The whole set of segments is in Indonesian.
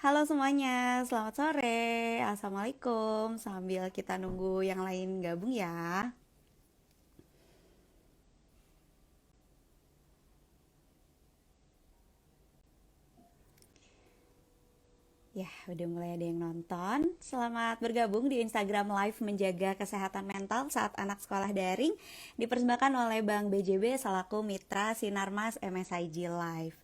Halo semuanya, selamat sore. Assalamualaikum. Sambil kita nunggu yang lain gabung ya. Ya, udah mulai ada yang nonton. Selamat bergabung di Instagram Live menjaga kesehatan mental saat anak sekolah daring. Dipersembahkan oleh Bank BJB selaku Mitra Sinarmas MSIG Live.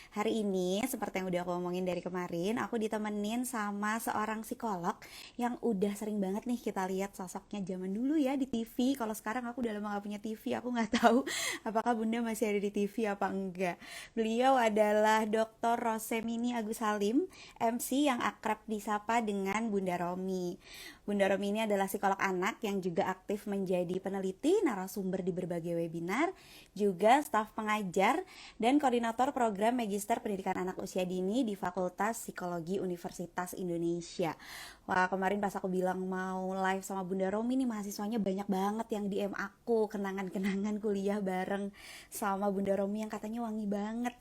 Hari ini, seperti yang udah aku ngomongin dari kemarin, aku ditemenin sama seorang psikolog yang udah sering banget nih kita lihat sosoknya zaman dulu ya di TV. Kalau sekarang aku udah lama gak punya TV, aku nggak tahu apakah Bunda masih ada di TV apa enggak. Beliau adalah Dr. Rosemini Agus Halim, MC yang akrab disapa dengan Bunda Romi. Bunda Romi ini adalah psikolog anak yang juga aktif menjadi peneliti, narasumber di berbagai webinar, juga staf pengajar dan koordinator program Magister Pendidikan Anak Usia Dini di Fakultas Psikologi Universitas Indonesia. Wah, kemarin pas aku bilang mau live sama Bunda Romi nih, mahasiswanya banyak banget yang DM aku, kenangan-kenangan kuliah bareng sama Bunda Romi yang katanya wangi banget.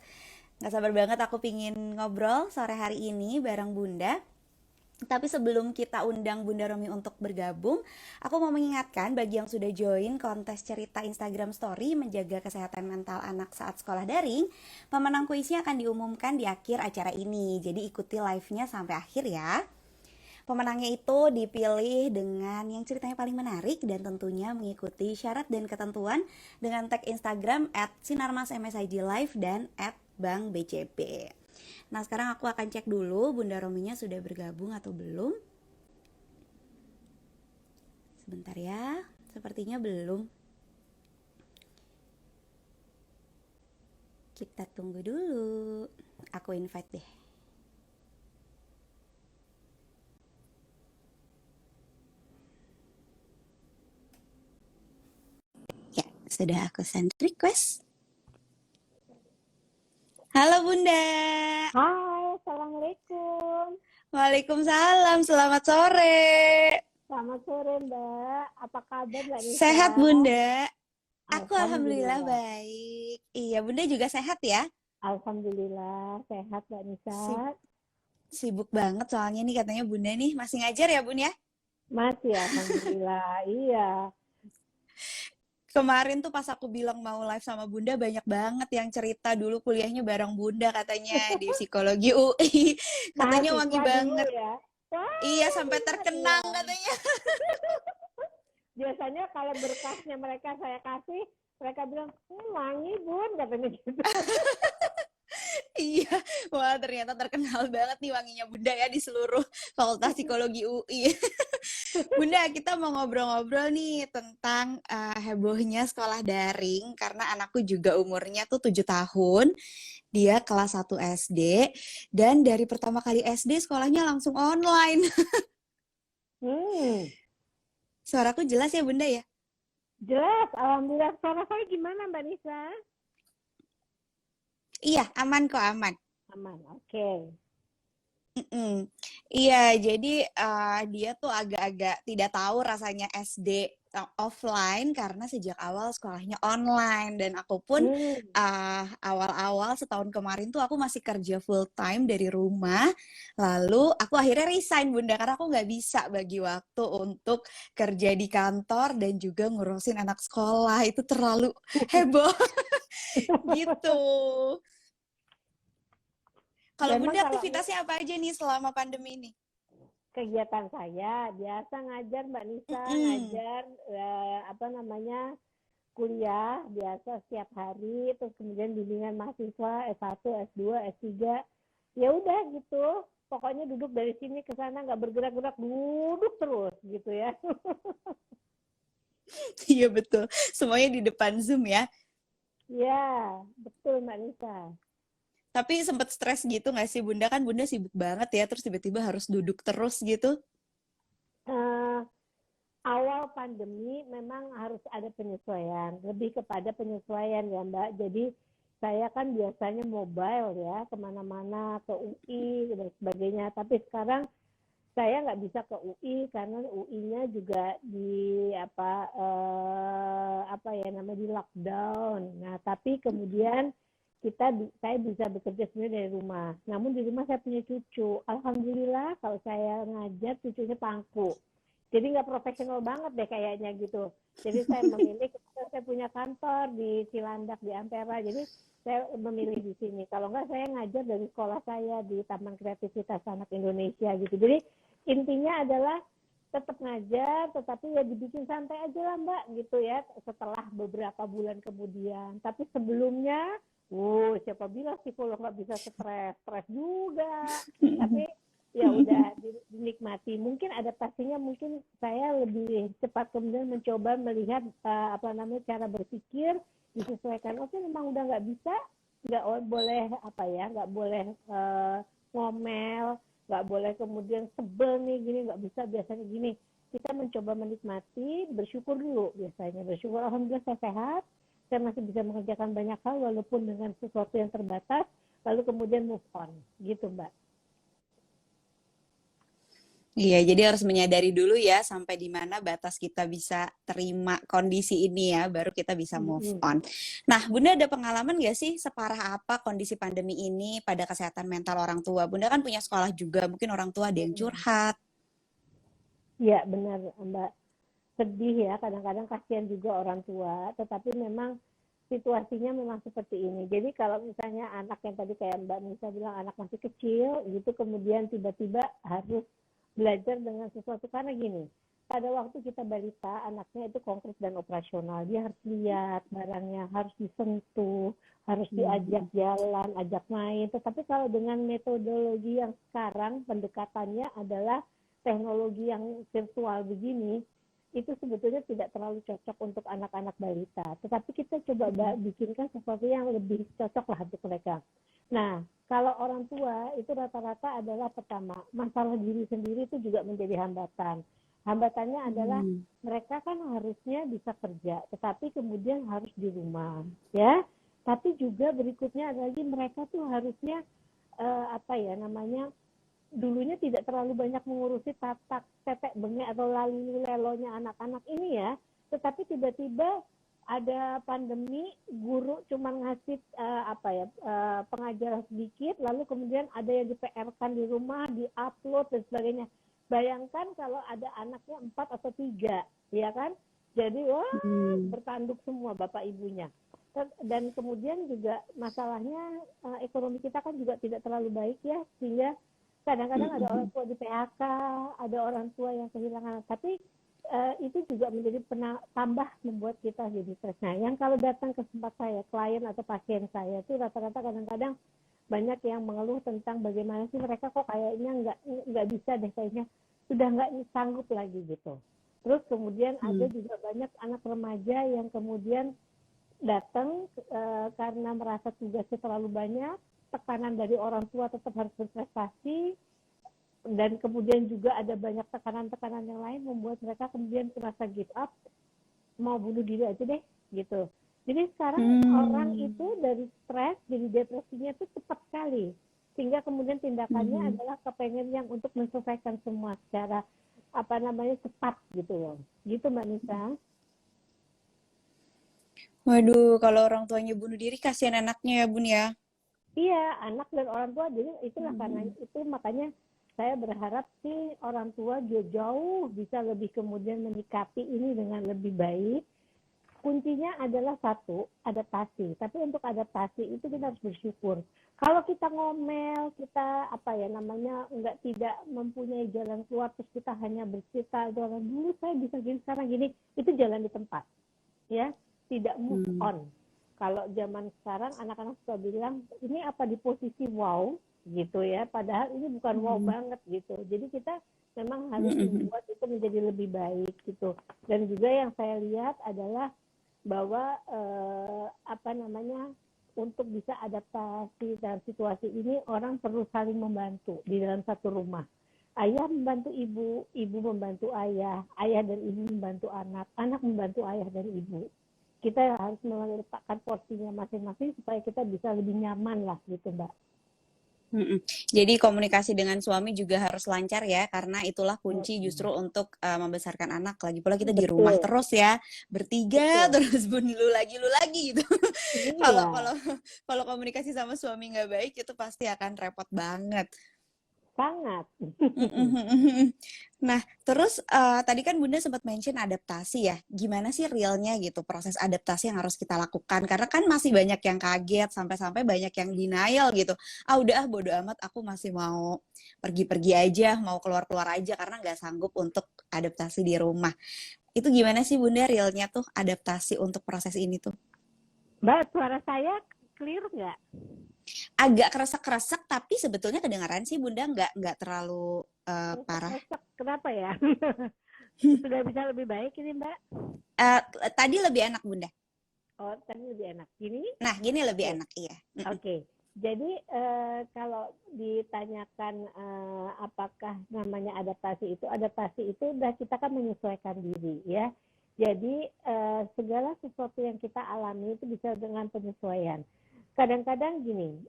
Gak sabar banget aku pingin ngobrol sore hari ini bareng Bunda. Tapi sebelum kita undang Bunda Romi untuk bergabung, aku mau mengingatkan bagi yang sudah join kontes cerita Instagram Story menjaga kesehatan mental anak saat sekolah daring, pemenang kuisnya akan diumumkan di akhir acara ini. Jadi ikuti live-nya sampai akhir ya. Pemenangnya itu dipilih dengan yang ceritanya paling menarik dan tentunya mengikuti syarat dan ketentuan dengan tag Instagram @sinarmasmsig_live dan @bank_bcp. Nah, sekarang aku akan cek dulu Bunda Rominya sudah bergabung atau belum. Sebentar ya, sepertinya belum. Kita tunggu dulu. Aku invite deh. Ya, sudah aku send request. Halo Bunda. Hai, Assalamualaikum. Waalaikumsalam, selamat sore. Selamat sore, Mbak. Apa kabar, Mbak Nisa? Sehat Bunda? Aku alhamdulillah Alhamdulillah. baik. Iya, Bunda juga sehat ya? Alhamdulillah, sehat, Mbak Nisa. Sibuk banget soalnya nih katanya Bunda nih masih ngajar ya Bun ya? Masih, Alhamdulillah. Iya. Kemarin tuh pas aku bilang mau live sama Bunda banyak banget yang cerita dulu kuliahnya bareng Bunda katanya di psikologi UI. Katanya wangi Mahasiswa dulu banget. ya. Iya, Wah, sampai benar, iya. terkenang katanya. Biasanya kalau berkasnya mereka saya kasih, mereka bilang, wangi, Bun, katanya gitu. Iya, wah ternyata terkenal banget nih wanginya Bunda ya di seluruh Fakultas Psikologi UI. Bunda, kita mau ngobrol-ngobrol nih tentang hebohnya sekolah daring karena anakku juga umurnya tuh 7 tahun. Dia kelas 1 SD dan dari pertama kali SD sekolahnya langsung online. Hmm, Suaraku jelas ya Bunda ya? jelas. Alhamdulillah. Suara saya gimana, Mbak Nisa? Iya, aman kok aman. Aman, oke. Mm-mm. Iya, jadi dia tuh agak-agak tidak tahu rasanya SD offline karena sejak awal sekolahnya online dan aku pun Hmm. awal-awal setahun kemarin tuh aku masih kerja full time dari rumah. Lalu aku akhirnya resign Bunda karena aku nggak bisa bagi waktu untuk kerja di kantor dan juga ngurusin anak sekolah itu terlalu heboh gitu. Kalau Memang Bunda kalau aktivitasnya apa aja nih selama pandemi ini? kegiatan saya biasa ngajar Mbak Nisa, Mm-mm. ngajar apa namanya kuliah biasa setiap hari, terus kemudian bimbingan mahasiswa S1, S2, S3. Ya udah gitu. Pokoknya duduk dari sini ke sana nggak bergerak-gerak, duduk terus gitu ya. Iya betul. Semuanya di depan Zoom ya. Ya, betul Mbak Nisa. Tapi sempet stres gitu nggak sih Bunda? Kan Bunda sibuk banget ya, terus tiba-tiba harus duduk terus gitu. Eh, Awal pandemi memang harus ada penyesuaian, lebih kepada penyesuaian ya Mbak. Jadi saya kan biasanya mobile ya, kemana-mana, ke UI dan sebagainya. Tapi sekarang saya nggak bisa ke UI karena UI-nya juga di apa ya namanya di lockdown. Nah tapi kemudian saya bisa bekerja sebenarnya dari rumah. Namun di rumah saya punya cucu. Alhamdulillah kalau saya ngajar cucunya pangku. Jadi nggak profesional banget deh kayaknya gitu. Jadi saya memilih, saya punya kantor di Cilandak di Ampera. Jadi saya memilih di sini. Kalau nggak saya ngajar dari sekolah saya di Taman Kreativitas Anak Indonesia gitu. Jadi intinya adalah tetap ngajar, tetapi ya dibikin santai aja lah Mbak gitu ya. Setelah beberapa bulan kemudian. Tapi sebelumnya siapa bilang psikolog nggak bisa stres juga. Tapi ya udah dinikmati. Mungkin adaptasinya mungkin saya lebih cepat kemudian mencoba melihat cara berpikir disesuaikan. Oke, memang udah nggak bisa, nggak boleh nggak boleh ngomel, nggak boleh kemudian sebel nih gini, nggak bisa biasanya gini. Kita mencoba menikmati, bersyukur dulu biasanya. Bersyukur alhamdulillah saya sehat, saya masih bisa mengerjakan banyak hal walaupun dengan sesuatu yang terbatas, lalu kemudian move on, gitu Mbak. Iya, jadi harus menyadari dulu ya sampai di mana batas kita bisa terima kondisi ini ya, baru kita bisa move on. Nah, Bunda ada pengalaman nggak sih separah apa kondisi pandemi ini pada kesehatan mental orang tua? Bunda kan punya sekolah juga, mungkin orang tua ada yang curhat. Iya benar Mbak, sedih ya, kadang-kadang kasihan juga orang tua, tetapi memang situasinya memang seperti ini. Jadi kalau misalnya anak yang tadi kayak Mbak Nisa bilang anak masih kecil gitu, kemudian tiba-tiba harus belajar dengan sesuatu, karena gini, pada waktu kita balita anaknya itu konkret dan operasional, dia harus lihat barangnya, harus disentuh, harus diajak jalan, ajak main. Tetapi kalau dengan metodologi yang sekarang pendekatannya adalah teknologi yang virtual begini, itu sebetulnya tidak terlalu cocok untuk anak-anak balita. Tetapi kita coba bikinkan sesuatu yang lebih cocok lah untuk mereka. Nah, kalau orang tua itu rata-rata adalah pertama, masalah diri sendiri itu juga menjadi hambatan. Hambatannya adalah mereka kan harusnya bisa kerja, tetapi kemudian harus di rumah, ya. Tapi juga berikutnya lagi mereka tuh harusnya dulunya tidak terlalu banyak mengurusi tatak, tetek bengek atau lalu lelonya anak-anak ini ya, tetapi tiba-tiba ada pandemi, guru cuma ngasih pengajaran sedikit, lalu kemudian ada yang di-PR-kan di rumah, di-upload dan sebagainya. Bayangkan kalau ada anaknya 4 atau 3, ya kan? Jadi bertanduk semua bapak ibunya. Dan kemudian juga masalahnya ekonomi kita kan juga tidak terlalu baik ya, sehingga kadang-kadang ada orang tua di PHK, ada orang tua yang kehilangan, tapi itu juga menjadi tambah membuat kita jadi stres. Nah, yang kalau datang ke tempat saya, klien atau pasien saya itu rata-rata kadang-kadang banyak yang mengeluh tentang bagaimana sih mereka kok kayaknya nggak bisa deh, kayaknya sudah nggak sanggup lagi gitu. Terus kemudian ada juga banyak anak remaja yang kemudian datang karena merasa tugasnya terlalu banyak, tekanan dari orang tua tetap harus berprestasi, dan kemudian juga ada banyak tekanan-tekanan yang lain membuat mereka kemudian merasa give up, mau bunuh diri aja deh gitu. Jadi sekarang orang itu dari stres jadi depresinya itu cepat sekali, sehingga kemudian tindakannya adalah kepengen yang untuk menyelesaikan semua secara cepat gitu loh. Gitu Mbak Nisa. Waduh, kalau orang tuanya bunuh diri kasihan anaknya ya Bun ya. Iya, anak dan orang tua. Jadi itulah karena itu makanya saya berharap sih orang tua jauh bisa lebih kemudian menyikapi ini dengan lebih baik. Kuncinya adalah satu, adaptasi. Tapi untuk adaptasi itu kita harus bersyukur. Kalau kita ngomel, kita tidak mempunyai jalan keluar, terus kita hanya bercerita, dulu saya bisa gini, sekarang gini, itu jalan di tempat, ya, tidak move on. Kalau zaman sekarang anak-anak suka bilang ini apa di posisi wow gitu ya, padahal ini bukan wow banget gitu. Jadi kita memang harus membuat itu menjadi lebih baik gitu. Dan juga yang saya lihat adalah bahwa untuk bisa adaptasi dalam situasi ini orang perlu saling membantu di dalam satu rumah. Ayah membantu ibu, ibu membantu ayah, ayah dan ibu membantu anak, anak membantu ayah dan ibu. Kita harus meletakkan porsinya masing-masing supaya kita bisa lebih nyaman lah gitu Mbak. Mm-mm. Jadi komunikasi dengan suami juga harus lancar ya, karena itulah kunci justru untuk membesarkan anak. Lagi pula kita di rumah Betul, terus ya, bertiga betul. terus bun lu lagi gitu. Kalau Iya, kalau kalau komunikasi sama suami nggak baik itu pasti akan repot banget. sangat. Mhm. Nah, terus tadi kan Bunda sempat mention adaptasi ya. Gimana sih realnya gitu proses adaptasi yang harus kita lakukan? Karena kan masih banyak yang kaget, sampai-sampai banyak yang denial gitu. Ah udah ah bodo amat, aku masih mau pergi-pergi aja, mau keluar-keluar aja karena nggak sanggup untuk adaptasi di rumah. Itu gimana sih Bunda realnya tuh adaptasi untuk proses ini tuh? Mbak, suara saya clear nggak? Agak kresek-kresek tapi sebetulnya kedengaran sih Bunda nggak terlalu parah. Resek-resek, kenapa ya? Sudah bisa lebih baik ini, Mbak? Eh, Tadi lebih enak Bunda. Oh, tadi lebih enak. Gini? Nah, gini lebih Oke. enak, iya. Mm-mm. Oke. Jadi kalau ditanyakan apakah namanya adaptasi itu udah kita kan menyesuaikan diri ya. Jadi segala sesuatu yang kita alami itu bisa dengan penyesuaian. Kadang-kadang gini,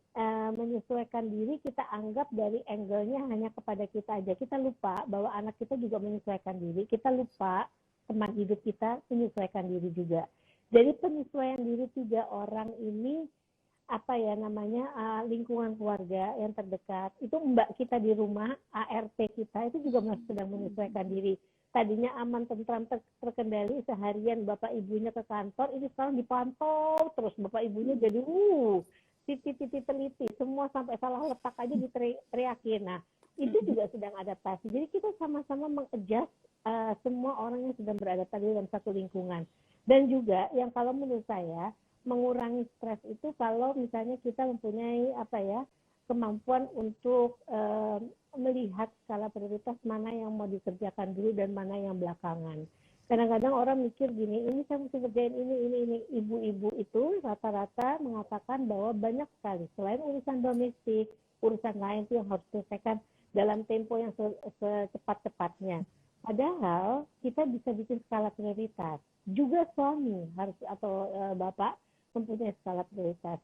menyesuaikan diri kita anggap dari angle-nya hanya kepada kita aja. Kita lupa bahwa anak kita juga menyesuaikan diri. Kita lupa teman hidup kita menyesuaikan diri juga. Jadi penyesuaian diri 3 orang ini apa ya namanya lingkungan keluarga yang terdekat itu mbak kita di rumah ART kita itu juga masih sedang menyesuaikan diri tadinya aman tentram terkendali seharian bapak ibunya ke kantor ini sekarang dipantau terus bapak ibunya jadi titi teliti semua sampai salah letak aja diteriakin. Nah itu juga sedang adaptasi jadi kita sama-sama mengadjust semua orang yang sedang beradaptasi dalam satu lingkungan dan juga yang kalau menurut saya mengurangi stres itu kalau misalnya kita mempunyai apa ya kemampuan untuk melihat skala prioritas mana yang mau dikerjakan dulu dan mana yang belakangan. Kadang-kadang orang mikir gini, ini saya mesti kerjain ini. Ibu-ibu itu rata-rata mengatakan bahwa banyak sekali selain urusan domestik, urusan lain itu yang harus diselesaikan dalam tempo yang secepat-cepatnya. Padahal kita bisa bikin skala prioritas. Juga suami harus atau bapak mempunyai skala prioritas.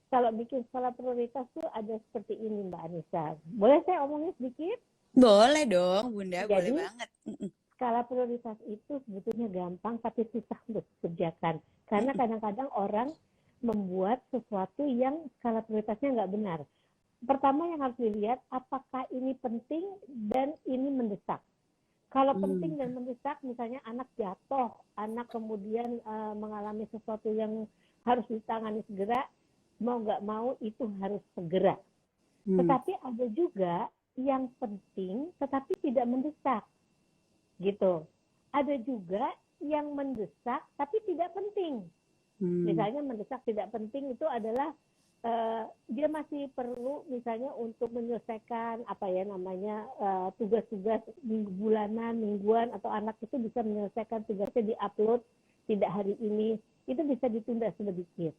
Kalau bikin skala prioritas tuh ada seperti ini Mbak Anissa. Boleh saya omongin sedikit? Boleh dong, Bunda, boleh Jadi banget. Mm-mm. skala prioritas itu sebetulnya gampang tapi susah untuk dikerjakan. Karena Mm-mm. kadang-kadang orang membuat sesuatu yang skala prioritasnya nggak benar. Pertama yang harus dilihat apakah ini penting dan ini mendesak. Kalau penting dan mendesak, misalnya anak jatuh, anak kemudian mengalami sesuatu yang harus ditangani segera, mau nggak mau itu harus segera. Mm. Tetapi ada juga yang penting tetapi tidak mendesak, gitu. Ada juga yang mendesak tapi tidak penting. Mm. Misalnya mendesak tidak penting itu adalah dia masih perlu misalnya untuk menyelesaikan apa ya namanya tugas-tugas bulanan, mingguan atau anak itu bisa menyelesaikan tugasnya diupload tidak hari ini itu bisa ditunda sedikit.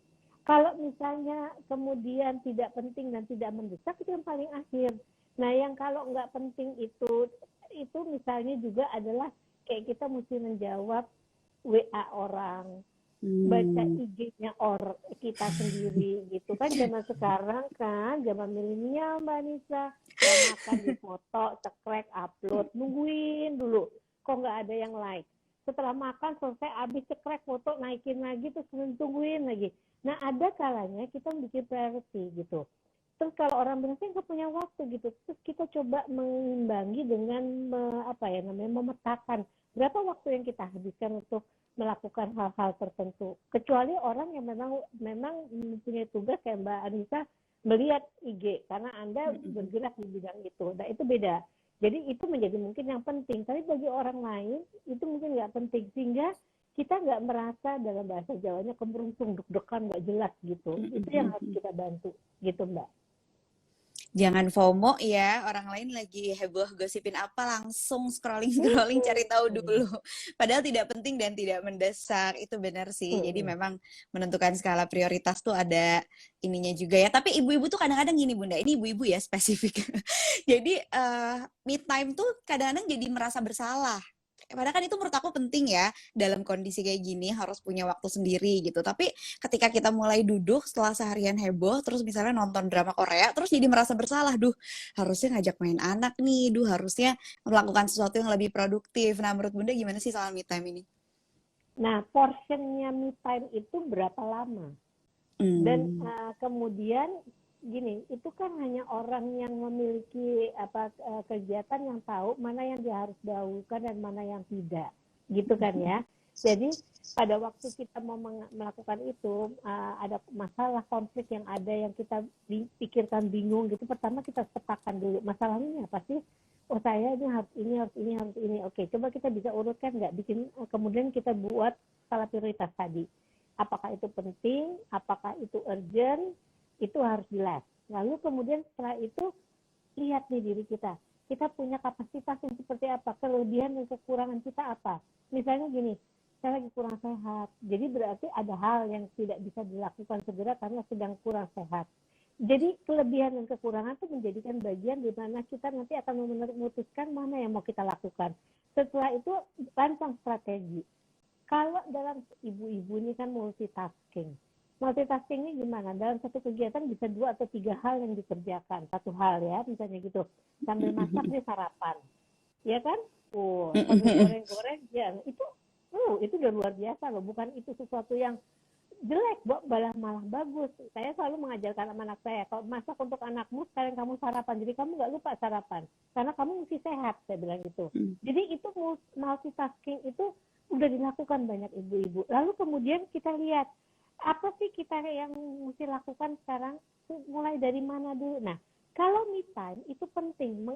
Kalau misalnya kemudian tidak penting dan tidak mendesak itu yang paling akhir. Nah yang kalau nggak penting itu misalnya juga adalah kayak kita mesti menjawab WA orang, baca Mm. IG-nya kita sendiri gitu kan zaman sekarang kan zaman milenial Mbak Nisa mau makan di foto cekrek upload nungguin dulu kok nggak ada yang like setelah makan selesai habis cekrek foto naikin lagi terus tungguin lagi. Nah ada kalanya kita bikin priority gitu terus kalau orang bilang saya nggak punya waktu gitu terus kita coba mengimbangi dengan apa ya namanya memetakan berapa waktu yang kita habiskan untuk melakukan hal-hal tertentu. Kecuali orang yang memang mempunyai tugas kayak Mbak Anissa melihat IG karena Anda bergerak di bidang itu. Nah itu beda. Jadi itu menjadi mungkin yang penting. Tapi bagi orang lain itu mungkin nggak penting sehingga kita nggak merasa dalam bahasa Jawanya kemerungsung deg-degan nggak jelas gitu. Itu yang harus kita bantu gitu Mbak. Jangan FOMO ya, orang lain lagi heboh gosipin apa langsung scrolling-scrolling cari tahu dulu. Padahal tidak penting dan tidak mendesak, itu benar sih. Jadi memang menentukan skala prioritas tuh ada ininya juga ya. Tapi ibu-ibu tuh kadang-kadang gini Bunda, ini ibu-ibu ya spesifik. Jadi me time tuh kadang-kadang jadi merasa bersalah. Padahal kan itu menurut aku penting ya, dalam kondisi kayak gini harus punya waktu sendiri gitu. Tapi ketika kita mulai duduk setelah seharian heboh, terus misalnya nonton drama Korea, terus jadi merasa bersalah, duh harusnya ngajak main anak nih, duh harusnya melakukan sesuatu yang lebih produktif. Nah menurut Bunda gimana sih soal me time ini? Nah, portionnya me time itu berapa lama? Dan Hmm. kemudian gini, itu kan hanya orang yang memiliki kegiatan yang tahu mana yang dia harus dahulukan dan mana yang tidak, gitu kan ya. Jadi pada waktu kita mau melakukan itu, ada masalah konflik yang ada yang kita pikirkan bingung gitu. Pertama kita petakan dulu masalahnya apa sih? Oh saya ini harus ini harus ini harus ini. Oke, coba kita bisa urutkan nggak? Bikin kemudian kita buat skala prioritas tadi. Apakah itu penting? Apakah itu urgent? Itu harus jelas. Lalu kemudian setelah itu lihat nih diri kita. Kita punya kapasitas yang seperti apa? Kelebihan dan kekurangan kita apa? Misalnya gini, saya lagi kurang sehat. Jadi berarti ada hal yang tidak bisa dilakukan segera karena sedang kurang sehat. Jadi kelebihan dan kekurangan itu menjadikan bagian di mana kita nanti akan memutuskan mana yang mau kita lakukan. Setelah itu rancang strategi. Kalau dalam ibu-ibu ini kan multitasking. Multitasking ini gimana? Dalam satu kegiatan bisa 2 atau 3 hal yang dikerjakan. Satu hal ya, misalnya gitu. Sambil masak dia sarapan. Ya kan? Sambil goreng-goreng ya. Itu udah luar biasa loh. Bukan itu sesuatu yang jelek, malah bagus. Saya selalu mengajarkan sama anak saya, kalau masak untuk anakmu, sekarang kamu sarapan. Jadi kamu nggak lupa sarapan. Karena kamu mesti sehat, saya bilang gitu. Jadi itu multitasking itu udah dilakukan banyak ibu-ibu. Lalu kemudian kita lihat, apa sih kita yang mesti lakukan sekarang? Mulai dari mana dulu? Nah, kalau me time itu penting,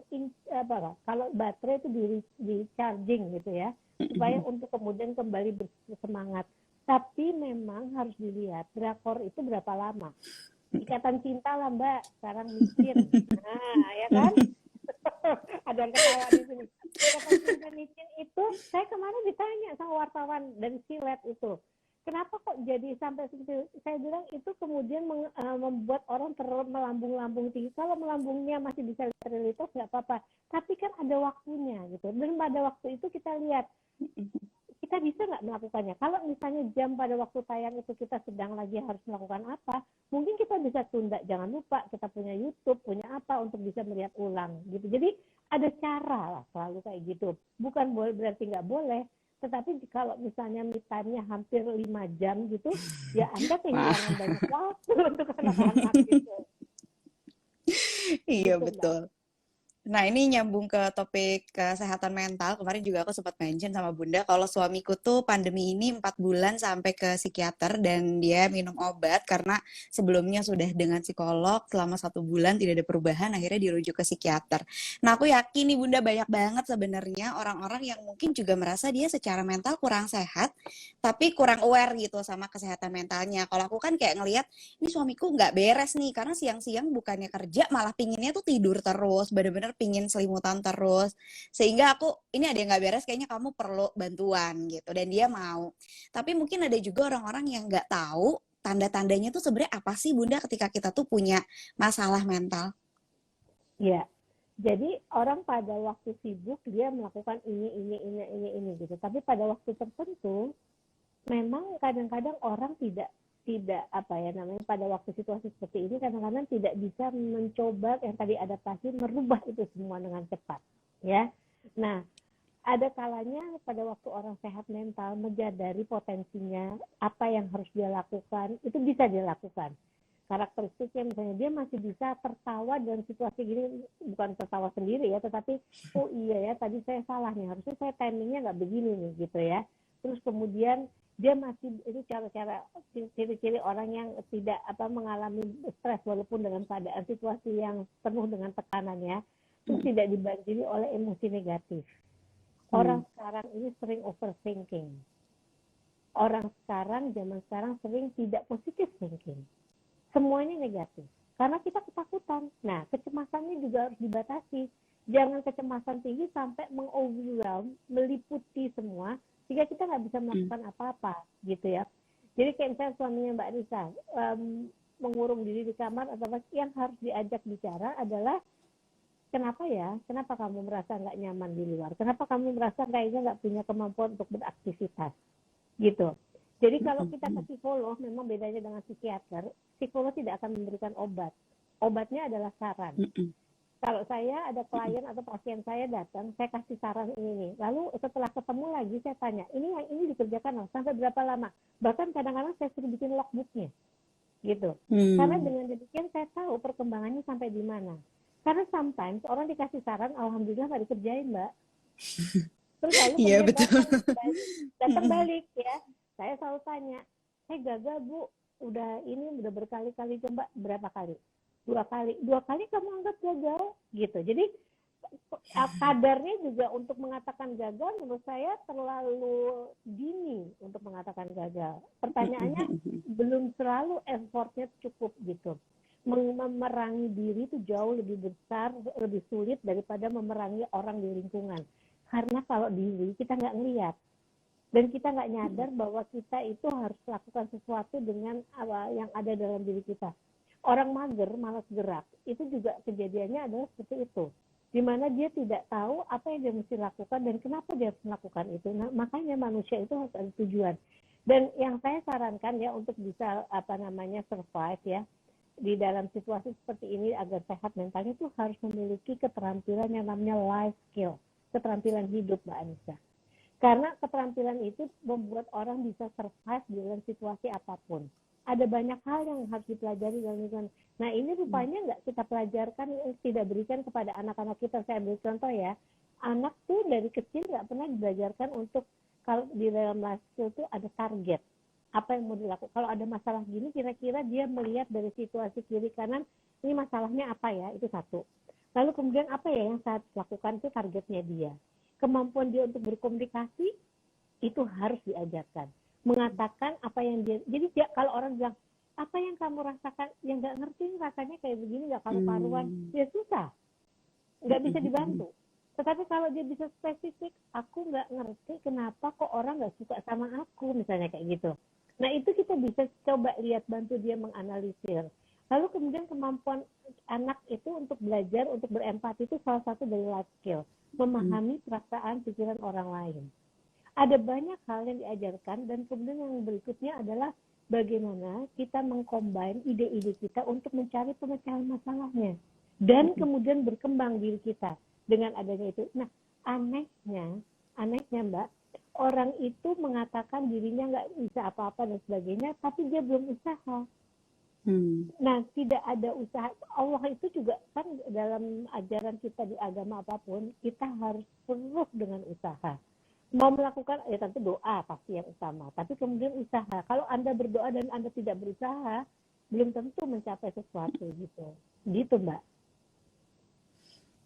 kalau baterai itu di charging gitu ya, supaya untuk kemudian kembali bersemangat. Tapi memang harus dilihat drakor itu berapa lama. Ikatan Cinta lah Mbak, sekarang micin. Nah, ya kan? Ada yang ketawa di sini. Ikatan Cinta micin itu, saya kemarin ditanya sama wartawan dari Silet itu. Kenapa kok jadi sampai segitu? Saya bilang itu kemudian membuat orang melambung-lambung tinggi. Kalau melambungnya masih bisa realitas nggak apa-apa. Tapi kan ada waktunya gitu. Dan pada waktu itu kita lihat kita bisa nggak melakukannya. Kalau misalnya jam pada waktu tayang itu kita sedang lagi harus melakukan apa, mungkin kita bisa tunda. Jangan lupa kita punya YouTube, punya apa untuk bisa melihat ulang gitu. Jadi ada cara lah selalu kayak gitu. Bukan berarti nggak boleh, tetapi kalau misalnya me time-nya hampir 5 jam gitu, ya Anda kehilangan banyak waktu untuk anak-anak gitu. Iya Gitu Mbak. betul. Nah, ini nyambung ke topik kesehatan mental. Kemarin juga aku sempat mention sama Bunda kalau suamiku tuh pandemi ini 4 bulan sampai ke psikiater dan dia minum obat karena sebelumnya sudah dengan psikolog selama 1 bulan tidak ada perubahan, akhirnya dirujuk ke psikiater. Nah, aku yakin nih Bunda banyak banget sebenarnya orang-orang yang mungkin juga merasa dia secara mental kurang sehat, tapi kurang aware gitu sama kesehatan mentalnya. Kalau aku kan kayak ngelihat ini suamiku nggak beres nih karena siang-siang bukannya kerja malah pinginnya tuh tidur terus, bener-bener pingin selimutan terus, sehingga aku ini ada yang nggak beres, kayaknya kamu perlu bantuan gitu, dan dia mau. Tapi mungkin ada juga orang-orang yang nggak tahu tanda-tandanya tuh sebenarnya apa sih Bunda ketika kita tuh punya masalah mental. Ya, jadi orang pada waktu sibuk dia melakukan ini gitu. Tapi pada waktu tertentu memang kadang-kadang orang tidak tidak apa ya namanya pada waktu situasi seperti ini kadang-kadang tidak bisa mencoba yang tadi adaptasi merubah itu semua dengan cepat ya. Nah, ada kalanya pada waktu orang sehat mental menyadari potensinya apa yang harus dia lakukan itu bisa dia lakukan. Karakteristiknya misalnya dia masih bisa tertawa dalam situasi gini, bukan tertawa sendiri ya, tetapi oh iya ya tadi saya salah nih, harusnya saya timingnya nggak begini nih gitu ya. Terus kemudian dia masih itu cara-cara ciri-ciri orang yang tidak mengalami stres walaupun dalam keadaan situasi yang penuh dengan tekanan ya, terus tidak dibanjiri oleh emosi negatif. Orang sekarang ini sering overthinking. Orang sekarang, zaman sekarang sering tidak positive thinking. Semuanya negatif. Karena kita ketakutan. Nah, kecemasannya juga harus dibatasi. Jangan kecemasan tinggi sampai mengoverwhelm, meliputi semua, sehingga kita nggak bisa melakukan apa-apa, gitu ya. Jadi kayak misalnya suaminya Mbak Risa, mengurung diri di kamar, atau yang harus diajak bicara adalah kenapa ya? Kenapa kamu merasa nggak nyaman di luar? Kenapa kamu merasa kayaknya nggak punya kemampuan untuk beraktivitas? Gitu. Jadi kalau kita ke psikolog, memang bedanya dengan psikiater, psikolog tidak akan memberikan obat. Obatnya adalah saran. Kalau saya ada klien atau pasien saya datang, saya kasih saran ini nih. Lalu setelah ketemu lagi saya tanya, ini yang ini dikerjakan sampai berapa lama? Bahkan kadang-kadang saya suruh bikin logbooknya, gitu. Karena dengan demikian saya tahu perkembangannya sampai di mana. Karena sometimes orang dikasih saran, alhamdulillah nggak dikerjain, Mbak. Terus lalu Iya, kemudian betul. datang balik ya. Saya selalu tanya, gagal Bu, udah berkali-kali coba, berapa kali? 2 kali. 2 kali kamu anggap gagal gitu. Jadi kadarnya juga untuk mengatakan gagal menurut saya terlalu dini untuk mengatakan gagal. Pertanyaannya belum selalu effortnya cukup gitu. Memerangi diri itu jauh lebih besar, lebih sulit daripada memerangi orang di lingkungan. Karena kalau diri kita nggak ngelihat dan kita nggak nyadar bahwa kita itu harus lakukan sesuatu dengan yang ada dalam diri kita. Orang mager, malas gerak, itu juga kejadiannya adalah seperti itu. Di mana dia tidak tahu apa yang dia mesti lakukan dan kenapa dia harus melakukan itu. Nah, makanya manusia itu harus ada tujuan. Dan yang saya sarankan ya untuk bisa survive ya di dalam situasi seperti ini agar sehat mentalnya itu harus memiliki keterampilan yang namanya life skill, keterampilan hidup, Mbak Anissa. Karena keterampilan itu membuat orang bisa survive dalam situasi apapun. Ada banyak hal yang harus dipelajari dalam lingkungan. Nah ini rupanya nggak kita pelajarkan, tidak berikan kepada anak-anak kita. Saya ambil contoh ya, anak tuh dari kecil nggak pernah diajarkan untuk, kalau di dalam life skill tuh ada target. Apa yang mau dilakukan. Kalau ada masalah gini, kira-kira dia melihat dari situasi kiri kanan, ini masalahnya apa ya, itu satu. Lalu kemudian apa ya yang saya lakukan, itu targetnya dia. Kemampuan dia untuk berkomunikasi itu harus diajarkan, mengatakan apa yang dia, jadi kalau orang bilang apa yang kamu rasakan, yang nggak ngerti rasanya kayak begini, nggak karu-karuan, ya susah, nggak bisa dibantu. Tetapi kalau dia bisa spesifik, aku nggak ngerti kenapa kok orang nggak suka sama aku, misalnya kayak gitu. Nah itu kita bisa coba lihat, bantu dia menganalisir. Lalu kemudian kemampuan anak itu untuk belajar, untuk berempati, itu salah satu dari life skill. Memahami perasaan, pikiran orang lain. Ada banyak hal yang diajarkan, dan kemudian yang berikutnya adalah bagaimana kita mengcombine ide-ide kita untuk mencari pemecahan masalahnya. Dan kemudian berkembang diri kita dengan adanya itu. Nah, anehnya Mbak, orang itu mengatakan dirinya nggak bisa apa-apa dan sebagainya, tapi dia belum usaha. Nah, tidak ada usaha. Allah itu juga kan dalam ajaran kita di agama apapun, kita harus penuh dengan usaha. Mau melakukan, ya tentu doa pasti yang utama. Tapi kemudian usaha. Kalau Anda berdoa dan Anda tidak berusaha, belum tentu mencapai sesuatu gitu. Gitu, Mbak.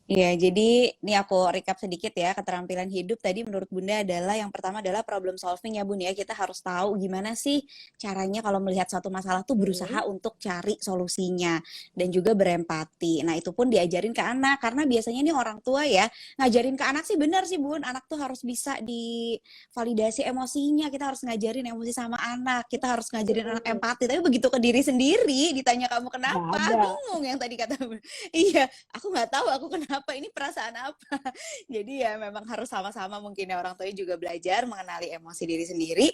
Iya, jadi ini aku recap sedikit ya, keterampilan hidup tadi menurut Bunda adalah yang pertama adalah problem solving ya Bun ya. Kita harus tahu gimana sih caranya kalau melihat suatu masalah tuh berusaha untuk cari solusinya dan juga berempati. Nah, itu pun diajarin ke anak karena biasanya nih orang tua ya ngajarin ke anak sih benar sih Bun. Anak tuh harus bisa divalidasi emosinya. Kita harus ngajarin emosi sama anak. Kita harus ngajarin anak empati. Tapi begitu ke diri sendiri ditanya kamu kenapa? Bingung yang tadi kata Bun. Iya, aku nggak tahu aku kenapa, ini perasaan apa. Jadi ya memang harus sama-sama mungkin ya, orang tuanya juga belajar mengenali emosi diri sendiri,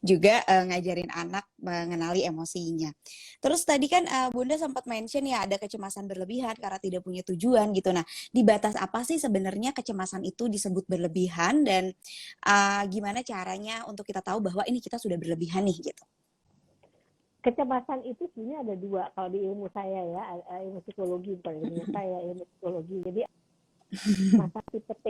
juga ngajarin anak mengenali emosinya. Terus tadi kan Bunda sempat mention ya ada kecemasan berlebihan karena tidak punya tujuan gitu. Nah, di batas apa sih sebenarnya kecemasan itu disebut berlebihan, dan gimana caranya untuk kita tahu bahwa ini kita sudah berlebihan nih gitu. Kecemasan itu sebenarnya ada dua kalau di ilmu saya ya, ilmu psikologi, bukan ilmu saya, ilmu psikologi. Jadi masa tipe T.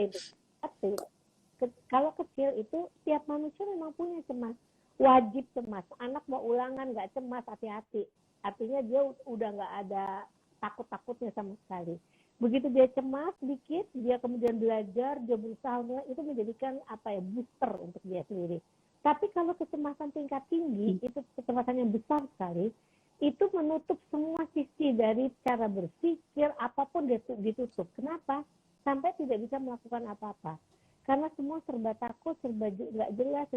Kalau kecil itu tiap manusia memang punya cemas, wajib cemas. Anak mau ulangan nggak cemas, hati-hati. Artinya dia udah nggak ada takut-takutnya sama sekali. Begitu dia cemas dikit, dia kemudian belajar, dia berusaha, itu menjadikan booster untuk dia sendiri. Tapi kalau kecemasan tingkat tinggi, itu kecemasan yang besar sekali, itu menutup semua sisi dari cara berpikir, apapun ditutup. Kenapa? Sampai tidak bisa melakukan apa-apa. Karena semua serba takut, serba nggak jelas.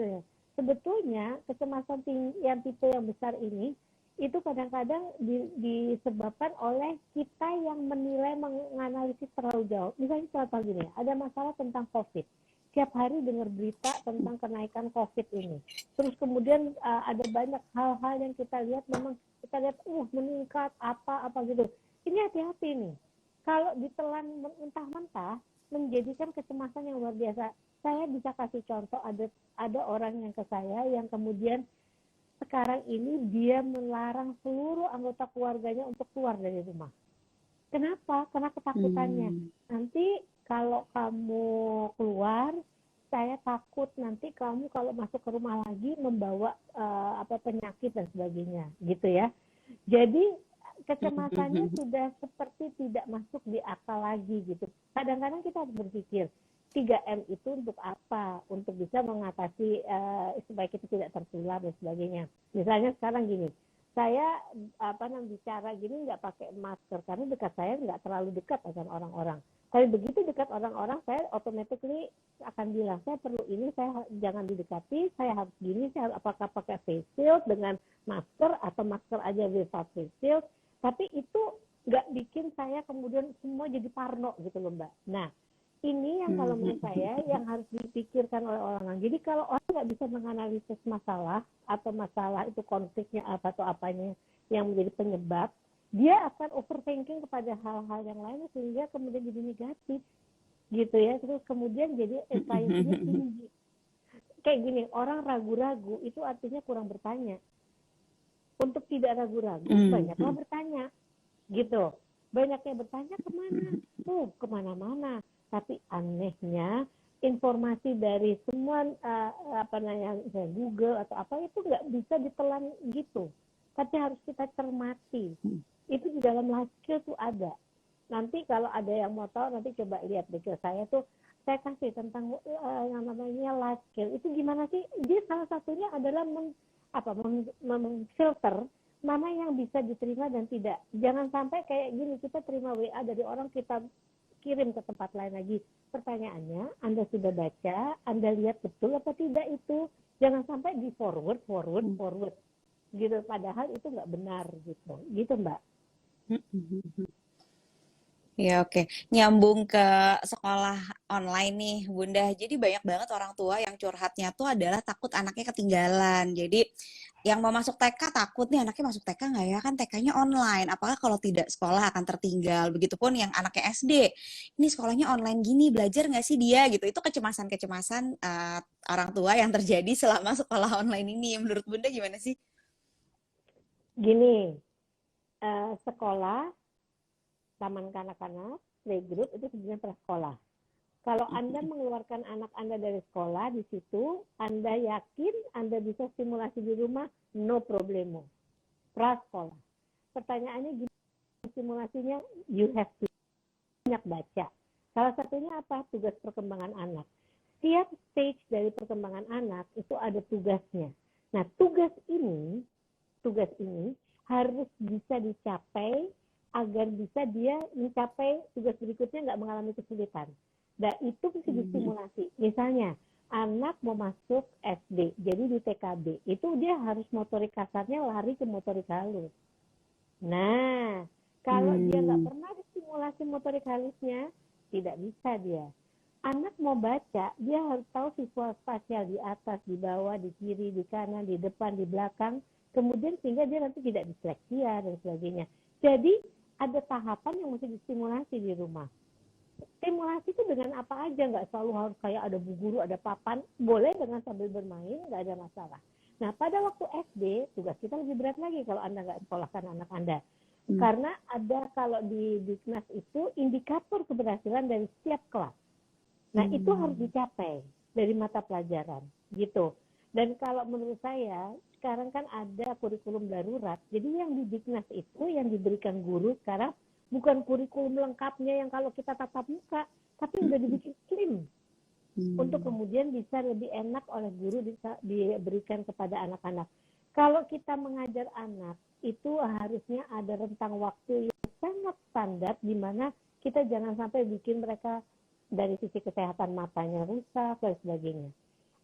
Sebetulnya kecemasan yang tipe yang besar ini, itu kadang-kadang disebabkan oleh kita yang menilai, menganalisis terlalu jauh. Misalnya contoh gini, ada masalah tentang COVID. Tiap hari dengar berita tentang kenaikan COVID ini. Terus kemudian ada banyak hal-hal yang kita lihat, memang kita lihat meningkat apa gitu. Ini hati-hati nih. Kalau ditelan mentah-mentah, menjadikan kecemasan yang luar biasa. Saya bisa kasih contoh, ada orang yang ke saya yang kemudian sekarang ini dia melarang seluruh anggota keluarganya untuk keluar dari rumah. Kenapa? Karena ketakutannya. Nanti kalau kamu keluar, saya takut nanti kamu kalau masuk ke rumah lagi membawa penyakit dan sebagainya, gitu ya. Jadi kecemasannya sudah seperti tidak masuk di akal lagi gitu. Kadang-kadang kita harus berpikir 3M itu untuk apa? Untuk bisa mengatasi supaya kita tidak tertular dan sebagainya. Misalnya sekarang gini, saya bicara gini nggak pakai masker karena dekat saya nggak terlalu dekat dengan orang-orang. Tapi begitu dekat orang-orang, saya automatically akan bilang saya perlu ini, saya jangan didekati, saya harus gini, saya harus apakah pakai face shield dengan masker atau masker aja without face shield. Tapi itu nggak bikin saya kemudian semua jadi parno gitu loh Mbak. Nah, ini yang kalau menurut saya yang harus dipikirkan oleh orang. Jadi kalau orang nggak bisa menganalisis masalah atau masalah itu konfliknya apa atau apanya yang menjadi penyebab, dia akan overthinking kepada hal-hal yang lain sehingga kemudian jadi negatif gitu ya. Terus kemudian jadi anxiety-nya tinggi. Kayak gini, orang ragu-ragu itu artinya kurang bertanya. Untuk tidak ragu-ragu, banyaklah bertanya gitu. Banyaknya bertanya kemana? Kemana-mana. Tapi anehnya informasi dari semua Google atau apa itu nggak bisa ditelan gitu. Tapi harus kita cermati. Itu di dalam life skill tuh ada. Nanti kalau ada yang mau tahu nanti coba lihat deh ke saya tuh, saya kasih tentang yang namanya life skill. Itu gimana sih? Dia salah satunya adalah memfilter mana yang bisa diterima dan tidak. Jangan sampai kayak gini, kita terima WA dari orang, kita kirim ke tempat lain lagi. Pertanyaannya, Anda sudah baca, Anda lihat betul apa tidak itu? Jangan sampai di forward gitu. Padahal itu nggak benar gitu Mbak. Ya oke, nyambung ke sekolah online nih Bunda. Jadi banyak banget orang tua yang curhatnya tuh adalah takut anaknya ketinggalan. Jadi yang mau masuk TK takut nih anaknya masuk TK nggak ya, kan TK-nya online. Apakah kalau tidak sekolah akan tertinggal. Begitupun yang anaknya SD, ini sekolahnya online gini, belajar nggak sih dia gitu. Itu kecemasan-kecemasan orang tua yang terjadi selama sekolah online ini. Menurut Bunda gimana sih? Gini, sekolah, taman kanak-kanak, playgroup itu sebenarnya prasekolah. Kalau Anda mengeluarkan anak Anda dari sekolah, di situ Anda yakin Anda bisa stimulasi di rumah, no problemo. Prasekolah. Pertanyaannya gimana stimulasinya? You have to banyak baca. Salah satunya apa? Tugas perkembangan anak. Setiap stage dari perkembangan anak itu ada tugasnya. Nah, tugas ini harus bisa dicapai agar bisa dia mencapai tugas berikutnya nggak mengalami kesulitan. Dan itu mesti distimulasi. Misalnya, anak mau masuk SD, jadi di TKB, itu dia harus motorik kasarnya lari ke motorik halus. Nah, kalau dia nggak pernah distimulasi motorik halusnya, tidak bisa dia. Anak mau baca, dia harus tahu visual spasial di atas, di bawah, di kiri, di kanan, di depan, di belakang. Kemudian sehingga dia nanti tidak disleksia dan sebagainya. Jadi ada tahapan yang mesti distimulasi di rumah. Stimulasi itu dengan apa aja, nggak selalu harus kayak ada bu guru, ada papan. Boleh dengan sambil bermain, nggak ada masalah. Nah, pada waktu SD, tugas kita lebih berat lagi kalau Anda nggak sekolahkan anak Anda. Karena ada kalau di Diknas itu indikator keberhasilan dari setiap kelas. Nah, itu harus dicapai dari mata pelajaran, gitu. Dan kalau menurut saya, sekarang kan ada kurikulum darurat. Jadi yang di Diknas itu, yang diberikan guru sekarang, bukan kurikulum lengkapnya yang kalau kita tatap muka, tapi udah dibikin slim. Untuk kemudian bisa lebih enak oleh guru diberikan kepada anak-anak. Kalau kita mengajar anak, itu harusnya ada rentang waktu yang sangat standar, di mana kita jangan sampai bikin mereka dari sisi kesehatan matanya rusak dan sebagainya.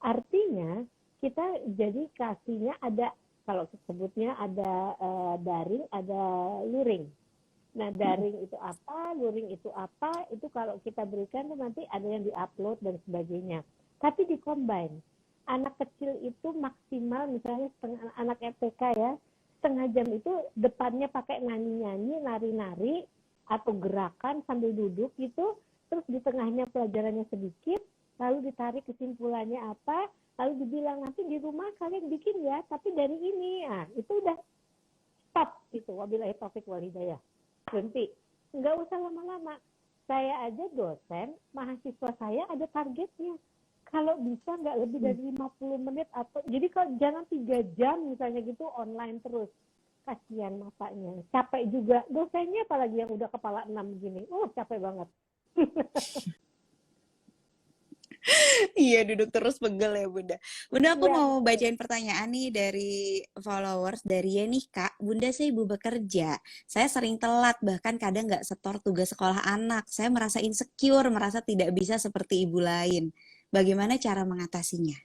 Artinya kita jadi kasihnya ada, kalau sebutnya ada daring, ada luring. Nah, daring itu apa, luring itu apa, itu kalau kita berikan nanti ada yang di-upload dan sebagainya. Tapi di-combine. Anak kecil itu maksimal misalnya anak RTK ya, setengah jam itu depannya pakai nyanyi-nyanyi, nari-nari, atau gerakan sambil duduk gitu, terus di tengahnya pelajarannya sedikit, lalu ditarik kesimpulannya apa, lalu dibilang nanti di rumah kalian bikin ya, tapi dari ini, itu udah stop gitu. Wabillahi taufik wal hidayah. Berhenti. Nggak usah lama-lama. Saya aja dosen, mahasiswa saya ada targetnya. Kalau bisa nggak lebih dari 50 menit atau jadi kalau jangan 3 jam misalnya gitu online terus. Kasihan matanya. Capek juga. Dosennya apalagi yang udah kepala 6 gini. Capek banget. Iya, duduk terus pegel ya Bunda. Bunda, aku Iya, mau bacain pertanyaan nih dari followers dari Yeni Kak. Bunda, saya ibu bekerja. Saya sering telat, bahkan kadang nggak setor tugas sekolah anak. Saya merasa insecure, merasa tidak bisa seperti ibu lain. Bagaimana cara mengatasinya?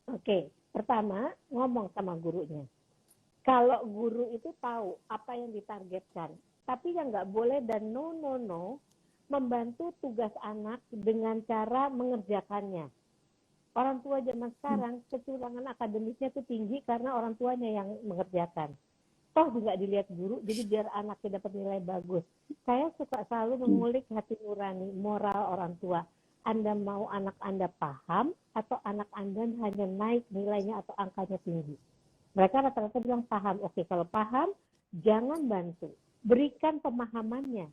Oke. Pertama, ngomong sama gurunya. Kalau guru itu tahu apa yang ditargetkan, tapi yang nggak boleh dan no, membantu tugas anak dengan cara mengerjakannya. Orang tua zaman sekarang kecurangan akademisnya itu tinggi karena orang tuanya yang mengerjakan. Toh juga dilihat guru, jadi biar anaknya dapat nilai bagus. Saya suka selalu mengulik hati nurani, moral orang tua. Anda mau anak Anda paham atau anak Anda hanya naik nilainya atau angkanya tinggi? Mereka rata-rata bilang paham. Oke, kalau paham, jangan bantu. Berikan pemahamannya.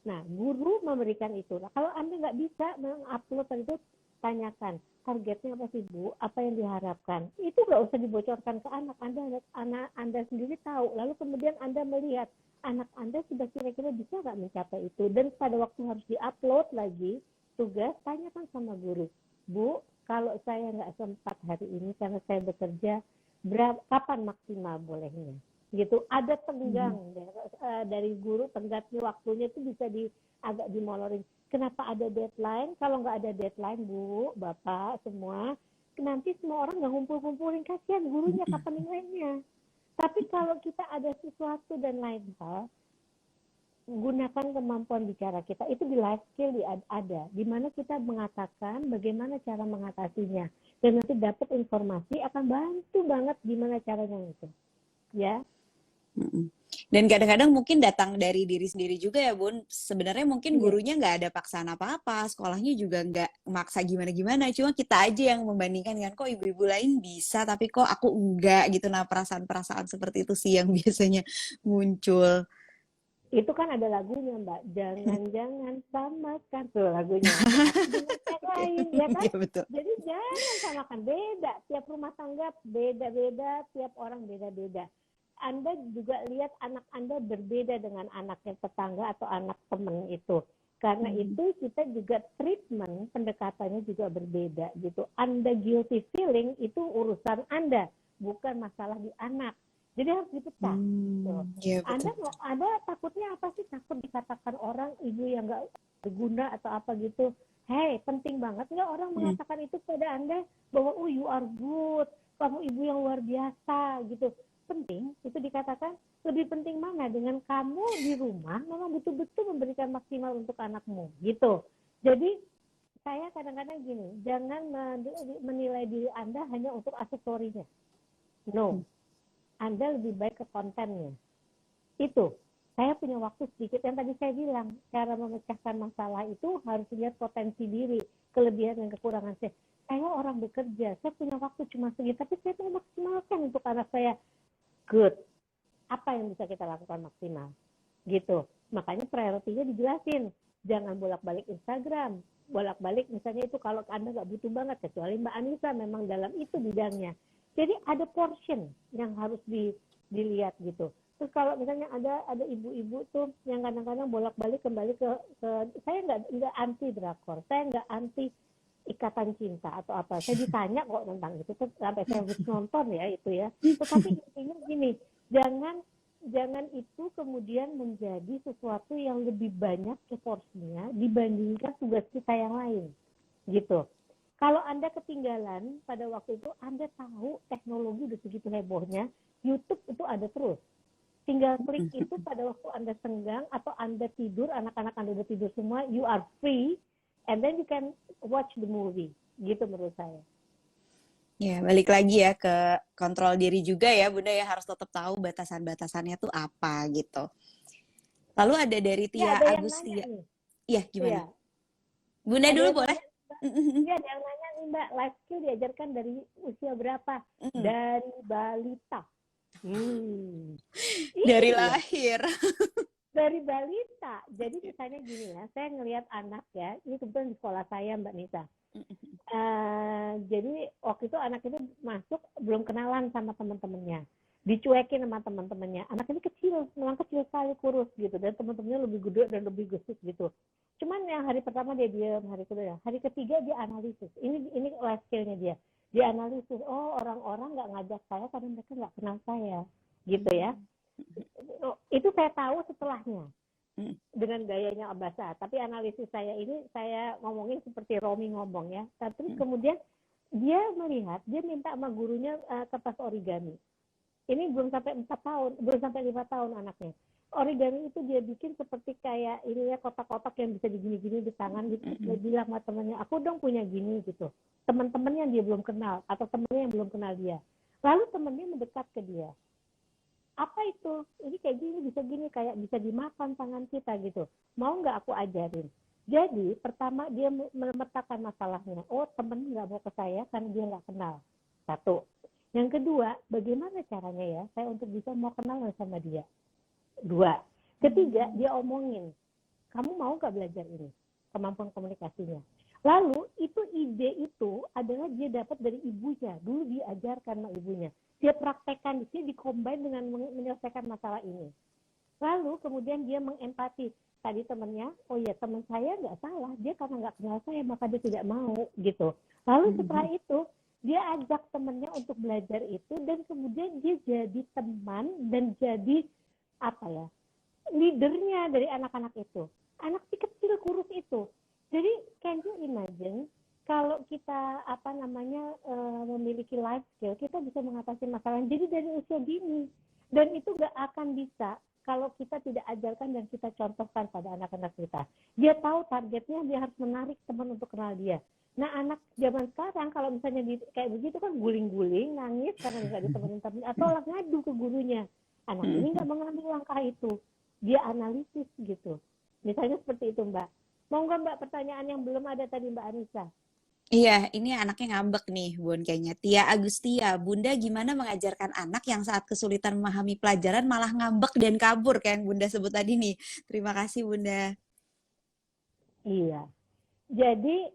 Nah, guru memberikan itu. Nah, kalau Anda nggak bisa mengupload itu, tanyakan. Targetnya apa sih, Bu? Apa yang diharapkan? Itu nggak usah dibocorkan ke anak Anda. Anak Anda sendiri tahu. Lalu kemudian Anda melihat, anak Anda sudah kira-kira bisa nggak mencapai itu. Dan pada waktu harus diupload lagi, tugas, tanyakan sama guru. Bu, kalau saya nggak sempat hari ini karena saya bekerja, kapan maksimal bolehnya gitu. Ada tenggang dari guru, tenggatnya waktunya itu bisa agak dimolorin. Kenapa ada deadline? Kalau nggak ada deadline, Bu, Bapak semua, nanti semua orang nggak ngumpul-ngumpulin, kasihan gurunya kapan nilainya. Tapi kalau kita ada sesuatu dan lain hal, gunakan kemampuan bicara kita. Itu di life skill ada, di mana kita mengatakan bagaimana cara mengatasinya. Dan nanti dapat informasi akan bantu banget gimana caranya itu. Ya. Dan kadang-kadang mungkin datang dari diri sendiri juga ya Bun. Sebenarnya mungkin Iya. gurunya nggak ada paksaan apa-apa, sekolahnya juga nggak maksa gimana-gimana. Cuma kita aja yang membandingkan kan, kok ibu-ibu lain bisa, tapi kok aku enggak gitu. Nah, perasaan-perasaan seperti itu sih yang biasanya muncul. Itu kan ada lagunya, Mbak. Jangan-jangan samakan tuh lagunya. Aku dengan yang lain, ya kan? Iya betul. Jadi jangan samakan, beda. Tiap rumah tangga beda-beda, tiap orang beda-beda. Anda juga lihat anak Anda berbeda dengan anaknya tetangga atau anak teman itu. Karena itu kita juga treatment pendekatannya juga berbeda gitu. Anda guilty feeling itu urusan Anda, bukan masalah di anak. Jadi harus dipecah. Iya betul. Ada takutnya apa sih? Takut dikatakan orang ibu yang nggak berguna atau apa gitu. Hey, penting banget nggak orang mengatakan itu pada Anda bahwa you are good, kamu ibu yang luar biasa gitu. Penting itu dikatakan. Lebih penting mana dengan kamu di rumah memang betul-betul memberikan maksimal untuk anakmu gitu. Jadi saya kadang-kadang gini, jangan menilai diri Anda hanya untuk aksesorinya. No, Anda lebih baik ke kontennya. Itu, saya punya waktu sedikit. Yang tadi saya bilang, cara memecahkan masalah itu harus lihat potensi diri, kelebihan dan kekurangan saya. Saya orang bekerja, saya punya waktu cuma segini, tapi saya mau maksimalkan untuk anak saya. Good. Apa yang bisa kita lakukan maksimal? Gitu. Makanya prioritinya dijelasin. Jangan bolak-balik Instagram. Bolak-balik misalnya itu kalau Anda nggak butuh banget, kecuali Mbak Anissa memang dalam itu bidangnya. Jadi ada portion yang harus dilihat gitu. Terus kalau misalnya ada ibu-ibu tuh yang kadang-kadang bolak-balik kembali ke saya nggak anti drakor, saya nggak anti ikatan cinta atau apa. Saya ditanya kok tentang itu, sampai saya harus nonton ya itu ya. Tetapi intinya gini, jangan itu kemudian menjadi sesuatu yang lebih banyak porsinya dibandingkan tugas kita yang lain, gitu. Kalau Anda ketinggalan pada waktu itu, Anda tahu teknologi udah segitu hebohnya, YouTube itu ada terus. Tinggal klik itu pada waktu Anda senggang atau Anda tidur, anak-anak Anda udah tidur semua, you are free, and then you can watch the movie. Gitu menurut saya. Ya, balik lagi ya ke kontrol diri juga ya, Bunda ya harus tetap tahu batasan-batasannya tuh apa gitu. Lalu ada dari Ya, Tia ada yang nanya Agustia. nih. Iya, gimana? Iya, Bunda ada dulu yang boleh? nanya. Iya, ada yang nanya nih Mbak, life skill diajarkan dari usia berapa? Mm, Dari balita. Hmm. dari Iya, lahir. dari balita. Jadi misalnya gini ya, saya ngelihat anak ya, ini kebetulan di sekolah saya Mbak Nisa. Jadi waktu itu anak itu masuk belum kenalan sama teman-temannya, dicuekin sama teman-temannya. Anak ini kecil, memang kecil sekali, kurus gitu, dan teman-temannya lebih gede dan lebih gesut gitu. Cuman yang hari pertama dia diam, hari kedua, hari ketiga dia analisis. Ini life skillnya dia. Dia analisis, oh orang-orang nggak ngajak saya karena mereka nggak kenal saya, gitu ya. Itu saya tahu setelahnya dengan gayanya Abasa. Tapi analisis saya ini saya ngomongin seperti Romi ngomong ya. Terus kemudian dia melihat, dia minta sama gurunya kertas origami. Ini belum sampai 4 tahun, belum sampai 5 tahun anaknya. Origami itu dia bikin seperti kayak ini ya, kotak-kotak yang bisa digini-gini di tangan gitu. Dia bilang sama temannya, aku dong punya gini gitu. Teman-temannya dia belum kenal atau temannya yang belum kenal dia. Lalu temannya mendekat ke dia. Apa itu? Ini kayak gini, bisa gini, kayak bisa dimakan tangan kita gitu. Mau nggak aku ajarin? Jadi pertama dia memetakan masalahnya. Oh, temen nggak mau ke saya karena dia nggak kenal. Satu. Yang kedua, bagaimana caranya ya saya untuk bisa mau kenal sama dia? Dua. Ketiga, dia omongin. Kamu mau nggak belajar ini? Kemampuan komunikasinya. Lalu ide itu adalah dia dapat dari ibunya. Dulu diajarkan sama ibunya. Dia praktekkan, dia dikombin dengan menyelesaikan masalah ini. Lalu kemudian dia mengempati. Tadi temannya, oh ya teman saya nggak salah, dia karena nggak kenal saya maka dia tidak mau gitu. Lalu setelah itu dia ajak temannya untuk belajar itu dan kemudian dia jadi teman dan jadi apa ya, leadernya dari anak-anak itu. Anak si kecil kurus itu. Jadi can you imagine kalau kita memiliki life skill, kita bisa mengatasi masalah. Jadi dari usia dini. Dan itu gak akan bisa kalau kita tidak ajarkan dan kita contohkan pada anak-anak kita. Dia tahu targetnya, dia harus menarik teman untuk kenal dia. Nah anak zaman sekarang kalau misalnya kayak begitu kan guling-guling, nangis karena nggak ditemenin teman atau ngadu ke gurunya. Anak ini nggak mengambil langkah itu. Dia analisis gitu. Misalnya seperti itu Mbak. Mau nggak Mbak pertanyaan yang belum ada tadi Mbak Anissa? Iya, ini anaknya ngambek nih, Bun, kayaknya. Tia Agustia, Bunda gimana mengajarkan anak yang saat kesulitan memahami pelajaran malah ngambek dan kabur, kayak yang Bunda sebut tadi nih. Terima kasih, Bunda. Iya. Jadi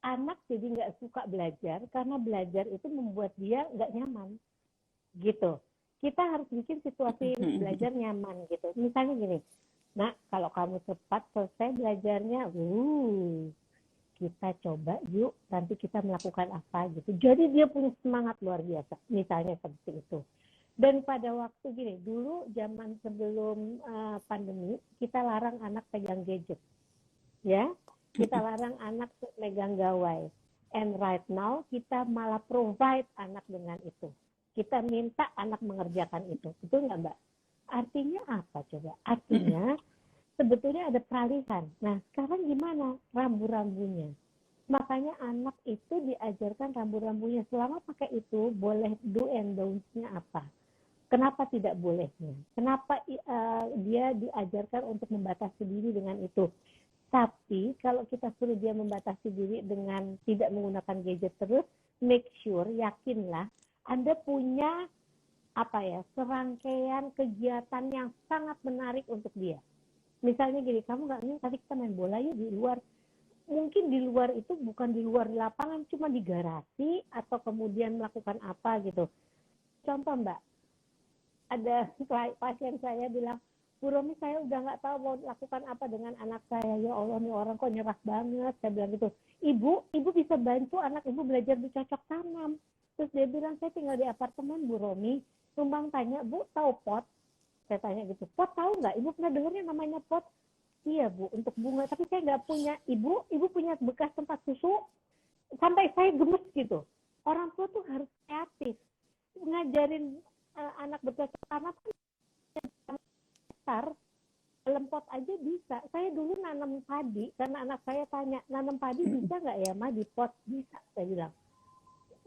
anak jadi nggak suka belajar karena belajar itu membuat dia nggak nyaman gitu. Kita harus bikin situasi belajar nyaman gitu. Misalnya gini, nah kalau kamu cepat selesai belajarnya, kita coba yuk nanti kita melakukan apa gitu. Jadi dia punya semangat luar biasa. Misalnya seperti itu. Dan pada waktu gini, dulu zaman sebelum pandemi, kita larang anak pegang gadget. Ya, kita larang anak megang gawai. And right now kita malah provide anak dengan itu. Kita minta anak mengerjakan itu. Betul nggak Mbak? Artinya apa coba? Artinya sebetulnya ada peralihan. Nah sekarang gimana rambu-rambunya? Makanya anak itu diajarkan rambu-rambunya. Selama pakai itu boleh do and don'ts-nya apa? Kenapa tidak bolehnya? Kenapa dia diajarkan untuk membatasi diri dengan itu? Tapi kalau kita suruh dia membatasi diri dengan tidak menggunakan gadget terus, make sure, yakinlah Anda punya serangkaian kegiatan yang sangat menarik untuk dia. Misalnya gini, kamu nggak ingin tadi kita main bola yuk di luar. Mungkin di luar itu bukan di luar lapangan, cuma di garasi atau kemudian melakukan apa gitu. Contoh Mbak, ada pasien saya bilang, Bu Romi saya udah nggak tahu mau lakukan apa dengan anak saya. Ya Allah nih orang kok nyerah banget. Saya bilang gitu. Ibu bisa bantu anak ibu belajar bercocok tanam. Terus dia bilang saya tinggal di apartemen Bu Romi. Tumbang tanya Bu tahu pot? Saya tanya gitu. Pot tahu nggak? Ibu pernah dengarnya namanya pot? Iya Bu untuk bunga. Tapi saya nggak punya. Ibu punya bekas tempat susu? sampai saya gemes gitu. Orang tua tuh harus kreatif ngajarin anak bercocok tanam besar, lempot aja bisa. Saya dulu nanam padi karena anak saya tanya, nanam padi bisa nggak ya Ma di pot? Bisa, saya bilang.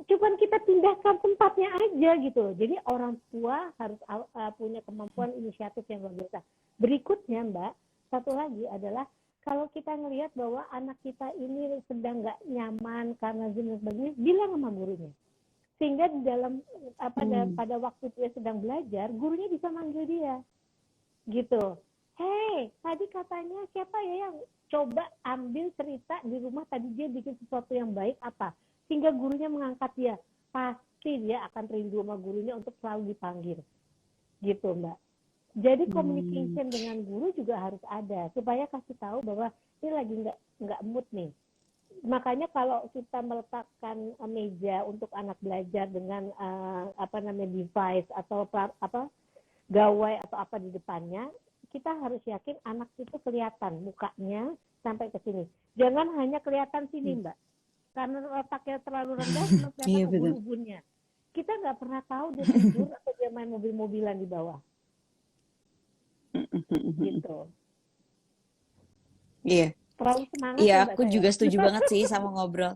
Cuman kita pindahkan tempatnya aja gitu. Jadi orang tua harus punya kemampuan inisiatif yang luar biasa. Berikutnya Mbak, satu lagi adalah kalau kita ngelihat bahwa anak kita ini sedang nggak nyaman karena Zoom dan sebagainya, bilang sama gurunya. Sehingga di dalam pada waktu dia sedang belajar, gurunya bisa manggil dia. Gitu. Hei, tadi katanya siapa ya yang coba ambil cerita di rumah tadi dia bikin sesuatu yang baik apa? Sehingga gurunya mengangkat dia. Pasti dia akan rindu sama gurunya untuk selalu dipanggil. Gitu, Mbak. Jadi communication dengan guru juga harus ada supaya kasih tahu bahwa ini lagi nggak mood nih. Makanya kalau kita meletakkan meja untuk anak belajar dengan device atau gawai atau apa di depannya, kita harus yakin anak itu kelihatan mukanya sampai ke sini. Jangan hanya kelihatan sini, Mbak. Karena letaknya terlalu rendah, cuma kelihatan ubun-ubunnya. Kita nggak pernah tahu dia tidur atau dia main mobil-mobilan di bawah. Gitu. Iya. Terlalu semangat Iya, ya Mbak aku saya. juga setuju banget sih sama ngobrol.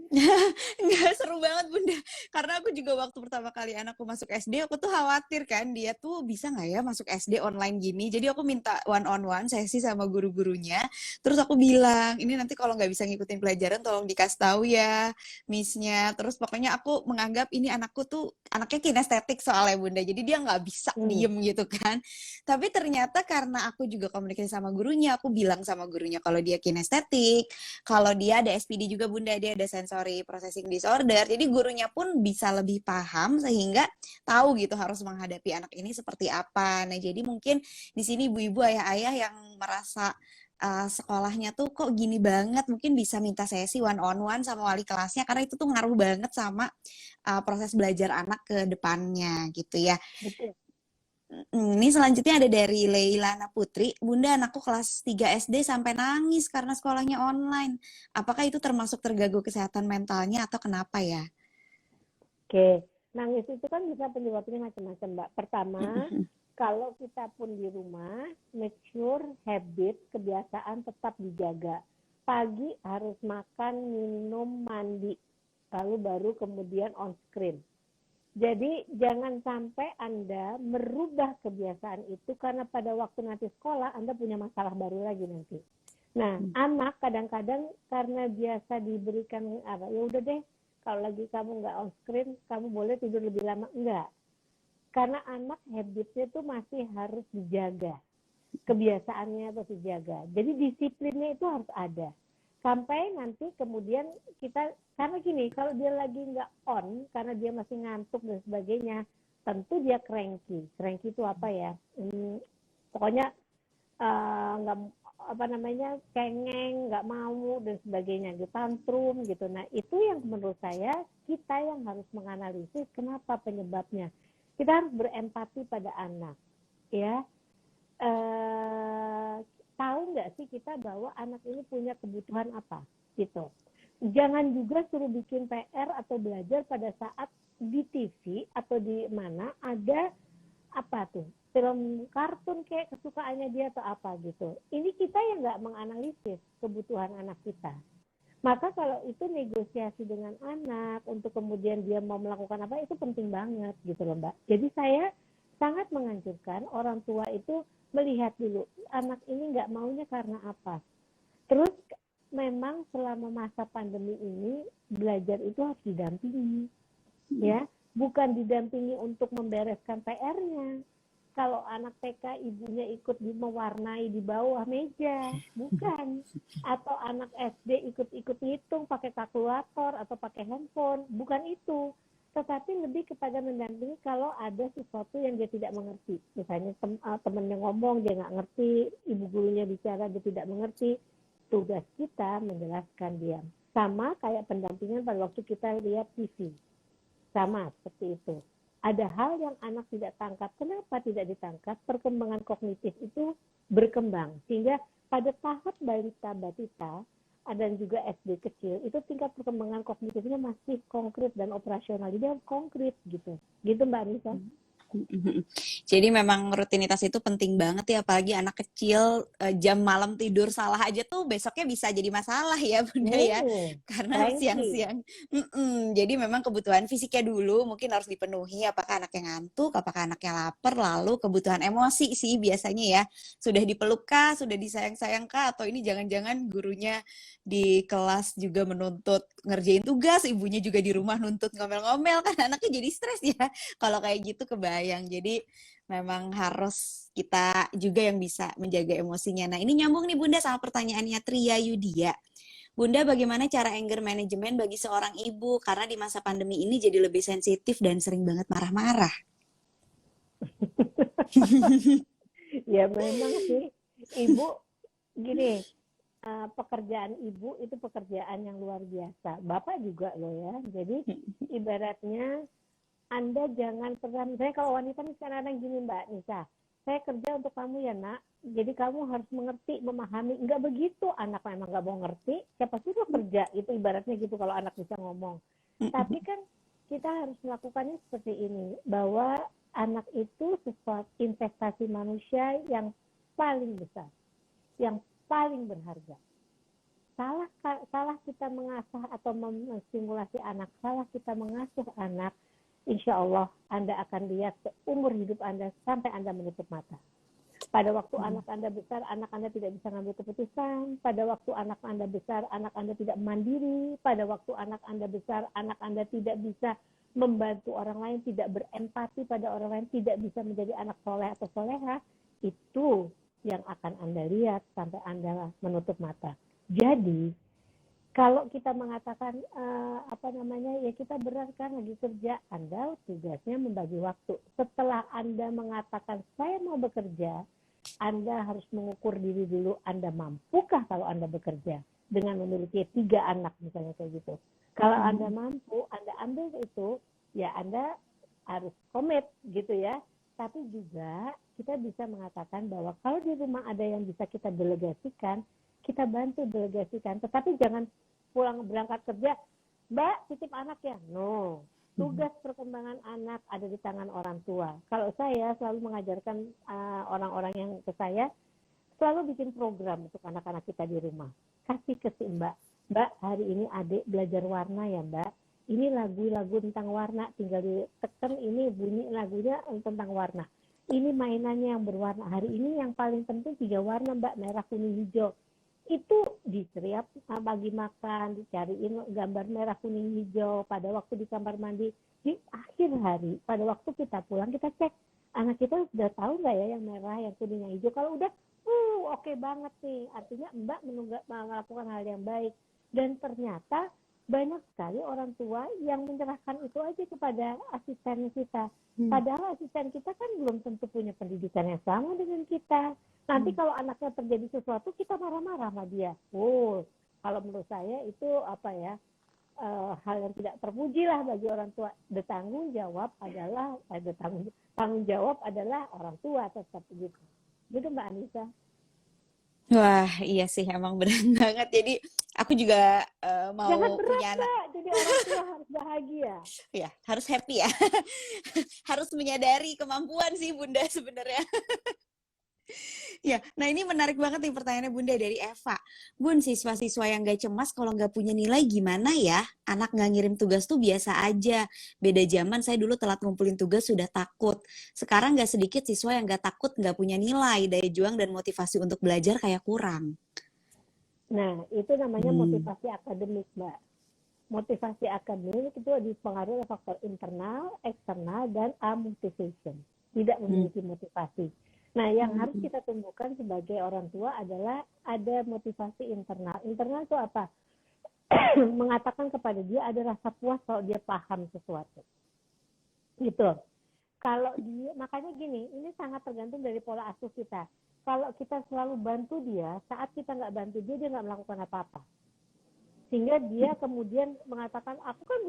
Nggak, seru banget Bunda. Karena aku juga waktu pertama kali anakku masuk SD, aku tuh khawatir kan dia tuh bisa nggak ya masuk SD online gini. Jadi aku minta one on one sesi sama guru-gurunya. Terus aku bilang, ini nanti kalau nggak bisa ngikutin pelajaran tolong dikasih tahu ya miss-nya. Terus pokoknya aku menganggap ini anakku tuh anaknya kinestetik soalnya Bunda. Jadi dia nggak bisa diem gitu kan. Tapi ternyata karena aku juga komunikasi sama gurunya, aku bilang sama gurunya kalau dia kinestetik, kalau dia ada SPD juga Bunda, dia ada sensory processing disorder. Jadi gurunya pun bisa lebih paham sehingga tahu gitu harus menghadapi anak ini seperti apa. Nah, jadi mungkin di sini ibu-ibu, ayah-ayah yang merasa sekolahnya tuh kok gini banget, mungkin bisa minta sesi one on one sama wali kelasnya karena itu tuh ngaruh banget sama proses belajar anak ke depannya gitu ya. Betul. Ini selanjutnya ada dari Leilana Putri. Bunda, anakku kelas 3 SD sampai nangis karena sekolahnya online. Apakah itu termasuk terganggu kesehatan mentalnya atau kenapa ya? Oke, nangis itu kan bisa penyebabnya macam-macam, Mbak. Pertama, kalau kita pun di rumah, make sure habit, kebiasaan tetap dijaga. Pagi harus makan, minum, mandi, lalu baru kemudian on screen. Jadi jangan sampai Anda merubah kebiasaan itu karena pada waktu nanti sekolah Anda punya masalah baru lagi nanti. Nah, anak kadang-kadang karena biasa diberikan ya udah deh, kalau lagi kamu nggak on screen, kamu boleh tidur lebih lama. Enggak. Karena anak habitnya itu masih harus dijaga. Kebiasaannya harus dijaga. Jadi disiplinnya itu harus ada. Sampai nanti kemudian kita, karena gini, kalau dia lagi nggak on, karena dia masih ngantuk dan sebagainya, tentu dia cranky. Cranky itu apa ya? Pokoknya nggak cengeng, nggak mau dan sebagainya, gitu, tantrum gitu. Nah itu yang menurut saya kita yang harus menganalisis kenapa penyebabnya. Kita harus berempati pada anak, ya. Tahu nggak sih kita bahwa anak ini punya kebutuhan apa, gitu. Jangan juga suruh bikin PR atau belajar pada saat di TV atau di mana ada apa tuh film kartun kayak kesukaannya dia atau apa gitu. Ini kita yang nggak menganalisis kebutuhan anak kita. Maka kalau itu negosiasi dengan anak untuk kemudian dia mau melakukan apa, itu penting banget gitu loh Mbak. Jadi saya sangat menganjurkan orang tua itu melihat dulu anak ini nggak maunya karena apa. Terus memang selama masa pandemi ini belajar itu harus didampingi, ya, bukan didampingi untuk membereskan PR-nya. Kalau anak TK ibunya ikut mewarnai di bawah meja, bukan. Atau anak SD ikut-ikut ngitung pakai kalkulator atau pakai handphone, bukan itu. Tetapi lebih kepada mendampingi kalau ada sesuatu yang dia tidak mengerti. Misalnya temennya ngomong, dia nggak ngerti, ibu gurunya bicara, dia tidak mengerti. Tugas kita menjelaskan dia. Sama kayak pendampingan pada waktu kita lihat TV. Sama seperti itu. Ada hal yang anak tidak tangkap. Kenapa tidak ditangkap? Perkembangan kognitif itu berkembang. Sehingga pada tahap balita-batita, dan juga SD kecil, itu tingkat perkembangan kognitifnya masih konkret dan operasional. Jadi konkret gitu. Gitu Mbak Anissa. Jadi memang rutinitas itu penting banget ya, apalagi anak kecil jam malam tidur salah aja tuh besoknya bisa jadi masalah ya Bunda ya, karena Cranky. siang-siang. Jadi memang kebutuhan fisiknya dulu mungkin harus dipenuhi, apakah anaknya ngantuk, apakah anaknya lapar, lalu kebutuhan emosi sih biasanya ya. Sudah dipeluk kah, sudah disayang-sayang kah, atau ini jangan-jangan gurunya di kelas juga menuntut ngerjain tugas, ibunya juga di rumah nuntut ngomel-ngomel, kan anaknya jadi stres ya. Kalau kayak gitu kebayang. Jadi memang harus kita juga yang bisa menjaga emosinya. Nah, ini nyambung nih Bunda sama pertanyaannya Tria Yudia. Bunda, bagaimana cara anger management bagi seorang ibu? Karena di masa pandemi ini jadi lebih sensitif dan sering banget marah-marah. Ya memang sih, ibu gini, pekerjaan ibu itu pekerjaan yang luar biasa. Bapak juga loh ya. Jadi ibaratnya Anda jangan pernah, misalnya kalau wanita nih kadang-kadang gini Mbak Nisa, saya kerja untuk kamu ya nak, jadi kamu harus mengerti, memahami. Enggak begitu, anak memang nggak mau ngerti, siapa suruh kerja, itu ibaratnya gitu kalau anak bisa ngomong. Tapi kan kita harus melakukannya seperti ini, bahwa anak itu sesuatu investasi manusia yang paling besar, yang paling berharga. Salah kita mengasah atau menstimulasi anak, salah kita mengasuh anak, insya Allah Anda akan lihat seumur hidup Anda sampai Anda menutup mata. Pada waktu anak Anda besar, anak Anda tidak bisa mengambil keputusan. Pada waktu anak Anda besar, anak Anda tidak mandiri. Pada waktu anak Anda besar, anak Anda tidak bisa membantu orang lain, tidak berempati pada orang lain, tidak bisa menjadi anak soleh atau soleha. Itu yang akan Anda lihat sampai Anda menutup mata. Jadi kalau kita mengatakan ya kita berat kan lagi kerja, Anda tugasnya membagi waktu. Setelah Anda mengatakan saya mau bekerja, Anda harus mengukur diri dulu, Anda mampukah kalau Anda bekerja dengan memiliki 3 anak misalnya kayak gitu. Kalau Anda mampu, Anda ambil itu, ya Anda harus komit gitu ya. Tapi juga kita bisa mengatakan bahwa kalau di rumah ada yang bisa kita delegasikan, kita bantu delegasikan, tetapi jangan pulang berangkat kerja, Mbak titip anak ya. No, tugas perkembangan anak ada di tangan orang tua. Kalau saya selalu mengajarkan orang-orang yang ke saya, selalu bikin program untuk anak-anak kita di rumah. Kasih ke si Mbak hari ini adik belajar warna ya Mbak. Ini lagu-lagu tentang warna, tinggal ditekan ini bunyi lagunya tentang warna. Ini mainannya yang berwarna. Hari ini yang paling penting 3 warna Mbak, merah, kuning, hijau. Itu di setiap pagi makan, dicariin gambar merah, kuning, hijau. Pada waktu di kamar mandi, di akhir hari, pada waktu kita pulang, kita cek. Anak kita sudah tahu nggak ya yang merah, yang kuning, yang hijau. Kalau udah, oke banget nih. Artinya Mbak melakukan hal yang baik. Dan ternyata banyak sekali orang tua yang menyerahkan itu aja kepada asisten kita. Padahal asisten kita kan belum tentu punya pendidikan yang sama dengan kita. Nanti kalau anaknya terjadi sesuatu, kita marah-marah sama dia. Kalau menurut saya itu hal yang tidak terpuji lah bagi orang tua. Tanggung jawab adalah orang tua tetap gitu. Gitu Mbak Anissa. Wah, iya sih emang benar banget. Jadi aku juga mau Jangan berat punya anak. Mbak, jadi orang tua harus bahagia. Ya, harus happy ya. Harus menyadari kemampuan sih Bunda sebenarnya. Ya, nah ini menarik banget nih pertanyaannya Bunda dari Eva. Bun, siswa-siswa yang gak cemas kalau gak punya nilai gimana ya? Anak gak ngirim tugas tuh biasa aja. Beda zaman saya dulu telat ngumpulin tugas sudah takut. Sekarang gak sedikit siswa yang gak takut gak punya nilai. Daya juang dan motivasi untuk belajar kayak kurang. Nah, itu namanya motivasi akademik, Mbak. Motivasi akademik itu dipengaruhi oleh faktor internal, eksternal, dan amotivation. Tidak memiliki motivasi. Nah, yang harus kita tumbuhkan sebagai orang tua adalah ada motivasi internal. Internal itu apa? Mengatakan kepada dia ada rasa puas kalau dia paham sesuatu. Gitu. Kalau dia, makanya gini, ini sangat tergantung dari pola asuh kita. Kalau kita selalu bantu dia, saat kita nggak bantu dia, dia nggak melakukan apa-apa. Sehingga dia kemudian mengatakan, aku kan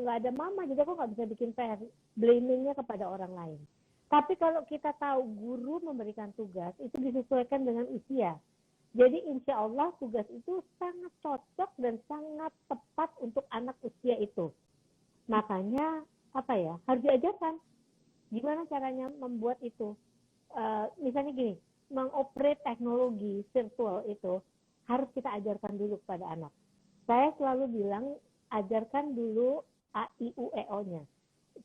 nggak ada mama, jadi aku nggak bisa bikin PR. Blamingnya kepada orang lain. Tapi kalau kita tahu guru memberikan tugas, itu disesuaikan dengan usia. Jadi insya Allah tugas itu sangat cocok dan sangat tepat untuk anak usia itu. Makanya apa ya, harus diajarkan gimana caranya membuat itu. Misalnya gini, mengoperate teknologi virtual itu harus kita ajarkan dulu kepada anak. Saya selalu bilang ajarkan dulu A, I, U, E, O-nya.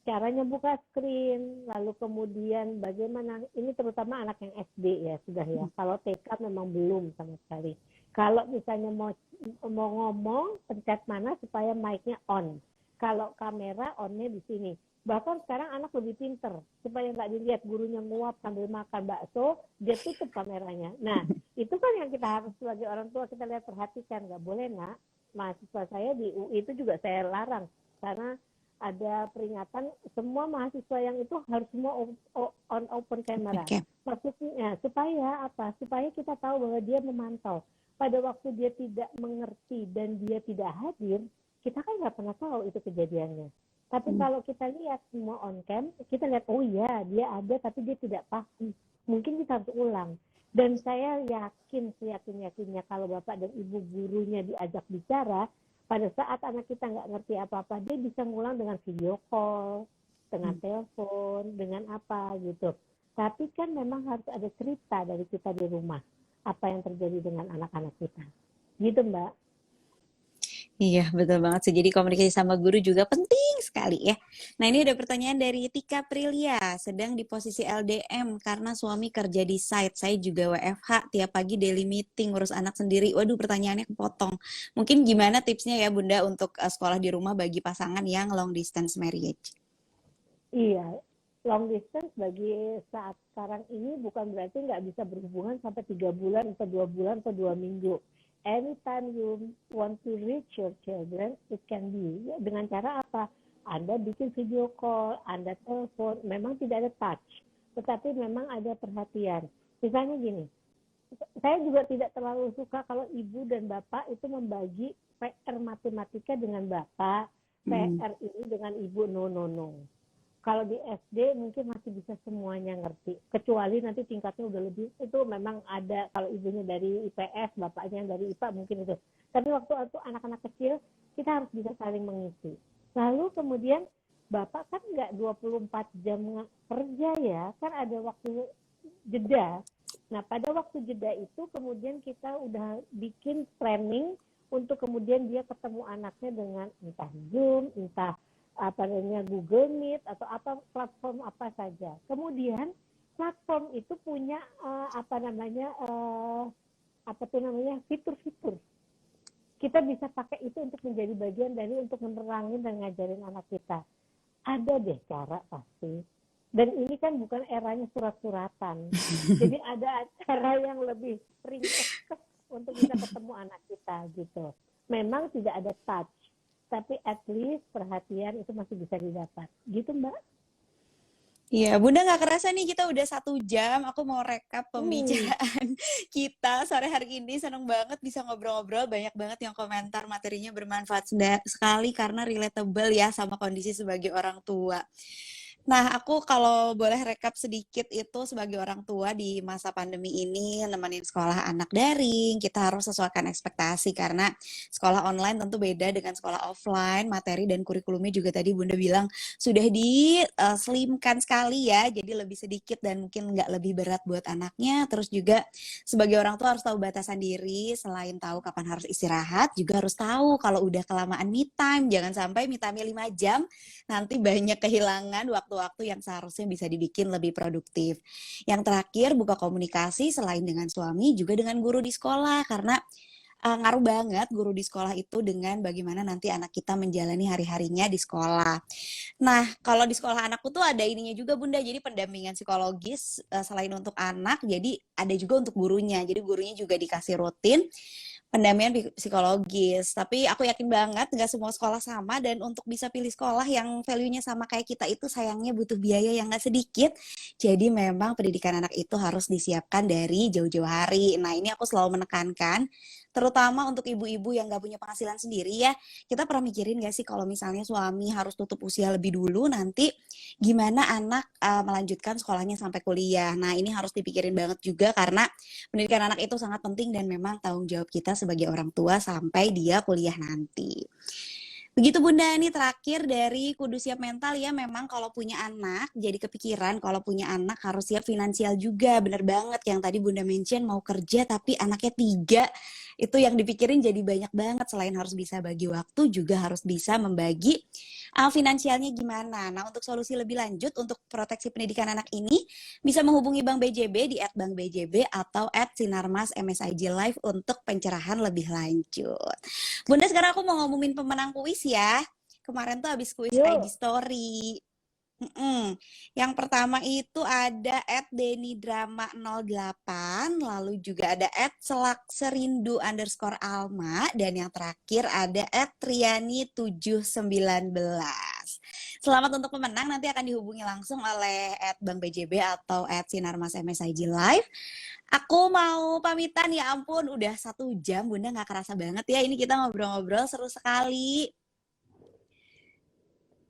Caranya buka screen, lalu kemudian bagaimana, ini terutama anak yang SD ya sudah ya. Kalau TK memang belum sama sekali. Kalau misalnya mau ngomong, pencet mana supaya mic-nya on. Kalau kamera on-nya di sini. Bahkan sekarang anak lebih pinter, supaya nggak dilihat gurunya nguap sambil makan bakso, dia tutup kameranya. Nah, itu kan yang kita harus sebagai orang tua kita lihat, perhatikan. Nggak boleh, nak. Mahasiswa saya di UI itu juga saya larang, karena ada peringatan semua mahasiswa yang itu harus semua on open camera. Oke. Maksudnya supaya apa? Supaya kita tahu bahwa dia memantau. Pada waktu dia tidak mengerti dan dia tidak hadir, kita kan nggak pernah tahu itu kejadiannya. Tapi kalau kita lihat semua on cam, kita lihat oh iya dia ada tapi dia tidak paham. Mungkin kita harus ulang. Dan saya yakin seyakin-yakinnya kalau bapak dan ibu gurunya diajak bicara, pada saat anak kita nggak ngerti apa-apa, dia bisa ngulang dengan video call, dengan telepon, dengan apa gitu. Tapi kan memang harus ada cerita dari kita di rumah, apa yang terjadi dengan anak-anak kita. Gitu Mbak. Iya, betul banget sih. Jadi komunikasi sama guru juga penting sekali ya. Nah, ini ada pertanyaan dari Tika Prilia. Sedang di posisi LDM karena suami kerja di site. Saya juga WFH, tiap pagi daily meeting, ngurus anak sendiri. Waduh, pertanyaannya kepotong. Mungkin gimana tipsnya ya Bunda untuk sekolah di rumah bagi pasangan yang long distance marriage? Iya, long distance bagi saat sekarang ini bukan berarti nggak bisa berhubungan sampai 3 bulan atau 2 bulan atau 2 minggu. Anytime you want to reach your children, it can be. Dengan cara apa? Anda bikin video call, Anda telepon, memang tidak ada touch, tetapi memang ada perhatian. Misalnya gini, saya juga tidak terlalu suka kalau ibu dan bapak itu membagi PR matematika dengan bapak, PR ini dengan ibu, no. Kalau di SD mungkin masih bisa semuanya ngerti, kecuali nanti tingkatnya udah lebih, itu memang ada kalau ibunya dari IPS, bapaknya dari IPA mungkin itu. Tapi waktu itu anak-anak kecil, kita harus bisa saling mengisi. Lalu kemudian bapak kan nggak 24 jam kerja ya, kan ada waktu jeda. Nah pada waktu jeda itu kemudian kita udah bikin planning untuk kemudian dia ketemu anaknya dengan entah Zoom, entah apa namanya Google Meet atau apa platform apa saja. Kemudian platform itu punya fitur-fitur. Kita bisa pakai itu untuk menjadi bagian dari untuk menerangin dan ngajarin anak kita. Ada deh cara pasti. Dan ini kan bukan eranya surat-suratan. Jadi ada cara yang lebih ringkas untuk bisa ketemu anak kita gitu. Memang tidak ada touch, tapi at least perhatian itu masih bisa didapat. Gitu Mbak. Iya, Bunda nggak kerasa nih kita udah 1 jam. Aku mau rekap pembicaraan kita sore hari ini. Seneng banget bisa ngobrol-ngobrol. Banyak banget yang komentar, materinya bermanfaat sekali karena relatable ya sama kondisi sebagai orang tua. Nah, aku kalau boleh rekap sedikit itu sebagai orang tua di masa pandemi ini, nemenin sekolah anak daring, kita harus sesuaikan ekspektasi karena sekolah online tentu beda dengan sekolah offline, materi dan kurikulumnya juga tadi Bunda bilang sudah di-slimkan sekali ya, jadi lebih sedikit dan mungkin nggak lebih berat buat anaknya. Terus juga sebagai orang tua harus tahu batasan diri, selain tahu kapan harus istirahat, juga harus tahu kalau udah kelamaan me time, jangan sampai me time-nya 5 jam, nanti banyak kehilangan waktu-waktu yang seharusnya bisa dibikin lebih produktif. Yang terakhir, buka komunikasi selain dengan suami, juga dengan guru di sekolah, karena ngaruh banget guru di sekolah itu dengan bagaimana nanti anak kita menjalani hari-harinya di sekolah. Nah, kalau di sekolah anakku tuh ada ininya juga Bunda, jadi pendampingan psikologis selain untuk anak, jadi ada juga untuk gurunya. Jadi gurunya juga dikasih rutin pendampingan psikologis. Tapi aku yakin banget nggak semua sekolah sama, dan untuk bisa pilih sekolah yang value-nya sama kayak kita itu sayangnya butuh biaya yang nggak sedikit. Jadi memang pendidikan anak itu harus disiapkan dari jauh-jauh hari. Nah, ini aku selalu menekankan terutama untuk ibu-ibu yang nggak punya penghasilan sendiri ya, kita pernah mikirin nggak sih kalau misalnya suami harus tutup usia lebih dulu, nanti gimana anak melanjutkan sekolahnya sampai kuliah. Nah, ini harus dipikirin banget juga karena pendidikan anak itu sangat penting dan memang tanggung jawab kita sebagai orang tua sampai dia kuliah nanti. Begitu Bunda, ini terakhir dari kudu siap mental ya, memang kalau punya anak, jadi kepikiran kalau punya anak harus siap finansial juga, bener banget yang tadi Bunda mention mau kerja tapi anaknya 3, itu yang dipikirin jadi banyak banget, selain harus bisa bagi waktu juga harus bisa membagi finansialnya gimana. Nah, untuk solusi lebih lanjut untuk proteksi pendidikan anak ini, bisa menghubungi Bank BJB di @bankbjb atau @sinarmas MSIG Live untuk pencerahan lebih lanjut. Bunda, sekarang aku mau ngomongin pemenang kuis ya. Kemarin tuh habis kuis IG Yuk, Story. Yang pertama itu ada @denidrama08, lalu juga ada @selakserindu_alma, dan yang terakhir ada @triani719. Selamat untuk pemenang, nanti akan dihubungi langsung oleh @bank BJB atau @sinarmas MSIG Live. Aku mau pamitan, ya ampun udah 1 jam Bunda, nggak kerasa banget ya ini kita ngobrol-ngobrol seru sekali.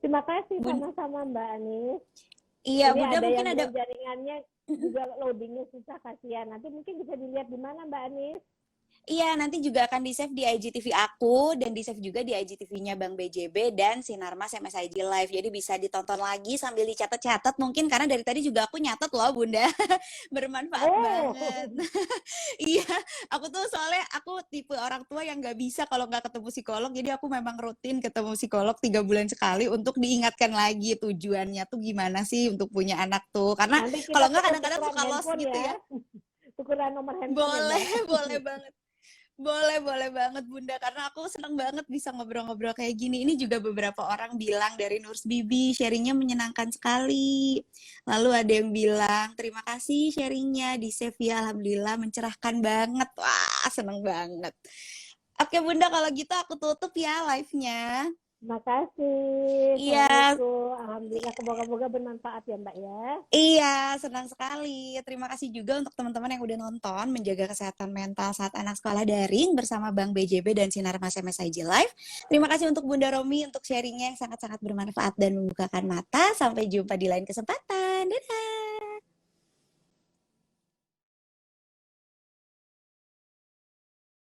terima kasih Bun, sama-sama Mbak Anis. iya Ini Bunda ada mungkin yang ada. belum jaringannya juga loadingnya susah, kasihan. Nanti mungkin bisa dilihat di mana Mbak Anis? Iya, nanti juga akan di-save di IGTV aku dan di-save juga di IGTV-nya Bang BJB dan Sinarmas MSIG Live. Jadi bisa ditonton lagi sambil dicatat-catat mungkin karena dari tadi juga aku nyatet loh Bunda. Bermanfaat Oh, banget. Iya, aku tuh soalnya aku tipe orang tua yang nggak bisa kalau nggak ketemu psikolog. Jadi aku memang rutin ketemu psikolog 3 bulan sekali untuk diingatkan lagi tujuannya tuh gimana sih untuk punya anak tuh. Karena nanti kita kalau nggak kadang-kadang tuker-tukeran suka lost handphone gitu ya. ya. Tukeran nomor handphone ya Boleh, Mbak. boleh banget. Boleh banget Bunda, karena aku seneng banget bisa ngobrol-ngobrol kayak gini. Ini juga beberapa orang bilang dari Nurs Bibi, sharingnya menyenangkan sekali. Lalu ada yang bilang, terima kasih sharingnya, di save ya, Alhamdulillah mencerahkan banget. Wah, seneng banget. Oke Bunda, kalau gitu aku tutup ya live-nya. Terima kasih. Iya, Assalamualaikum. Alhamdulillah, semoga bermanfaat ya Mbak ya. iya, senang sekali. Terima kasih juga untuk teman-teman yang udah nonton menjaga kesehatan mental saat anak sekolah daring bersama Bang BJB dan Sinar Mas MSIG Live. Terima kasih untuk Bunda Romi untuk sharingnya yang sangat-sangat bermanfaat dan membukakan mata. Sampai jumpa di lain kesempatan. Dadah!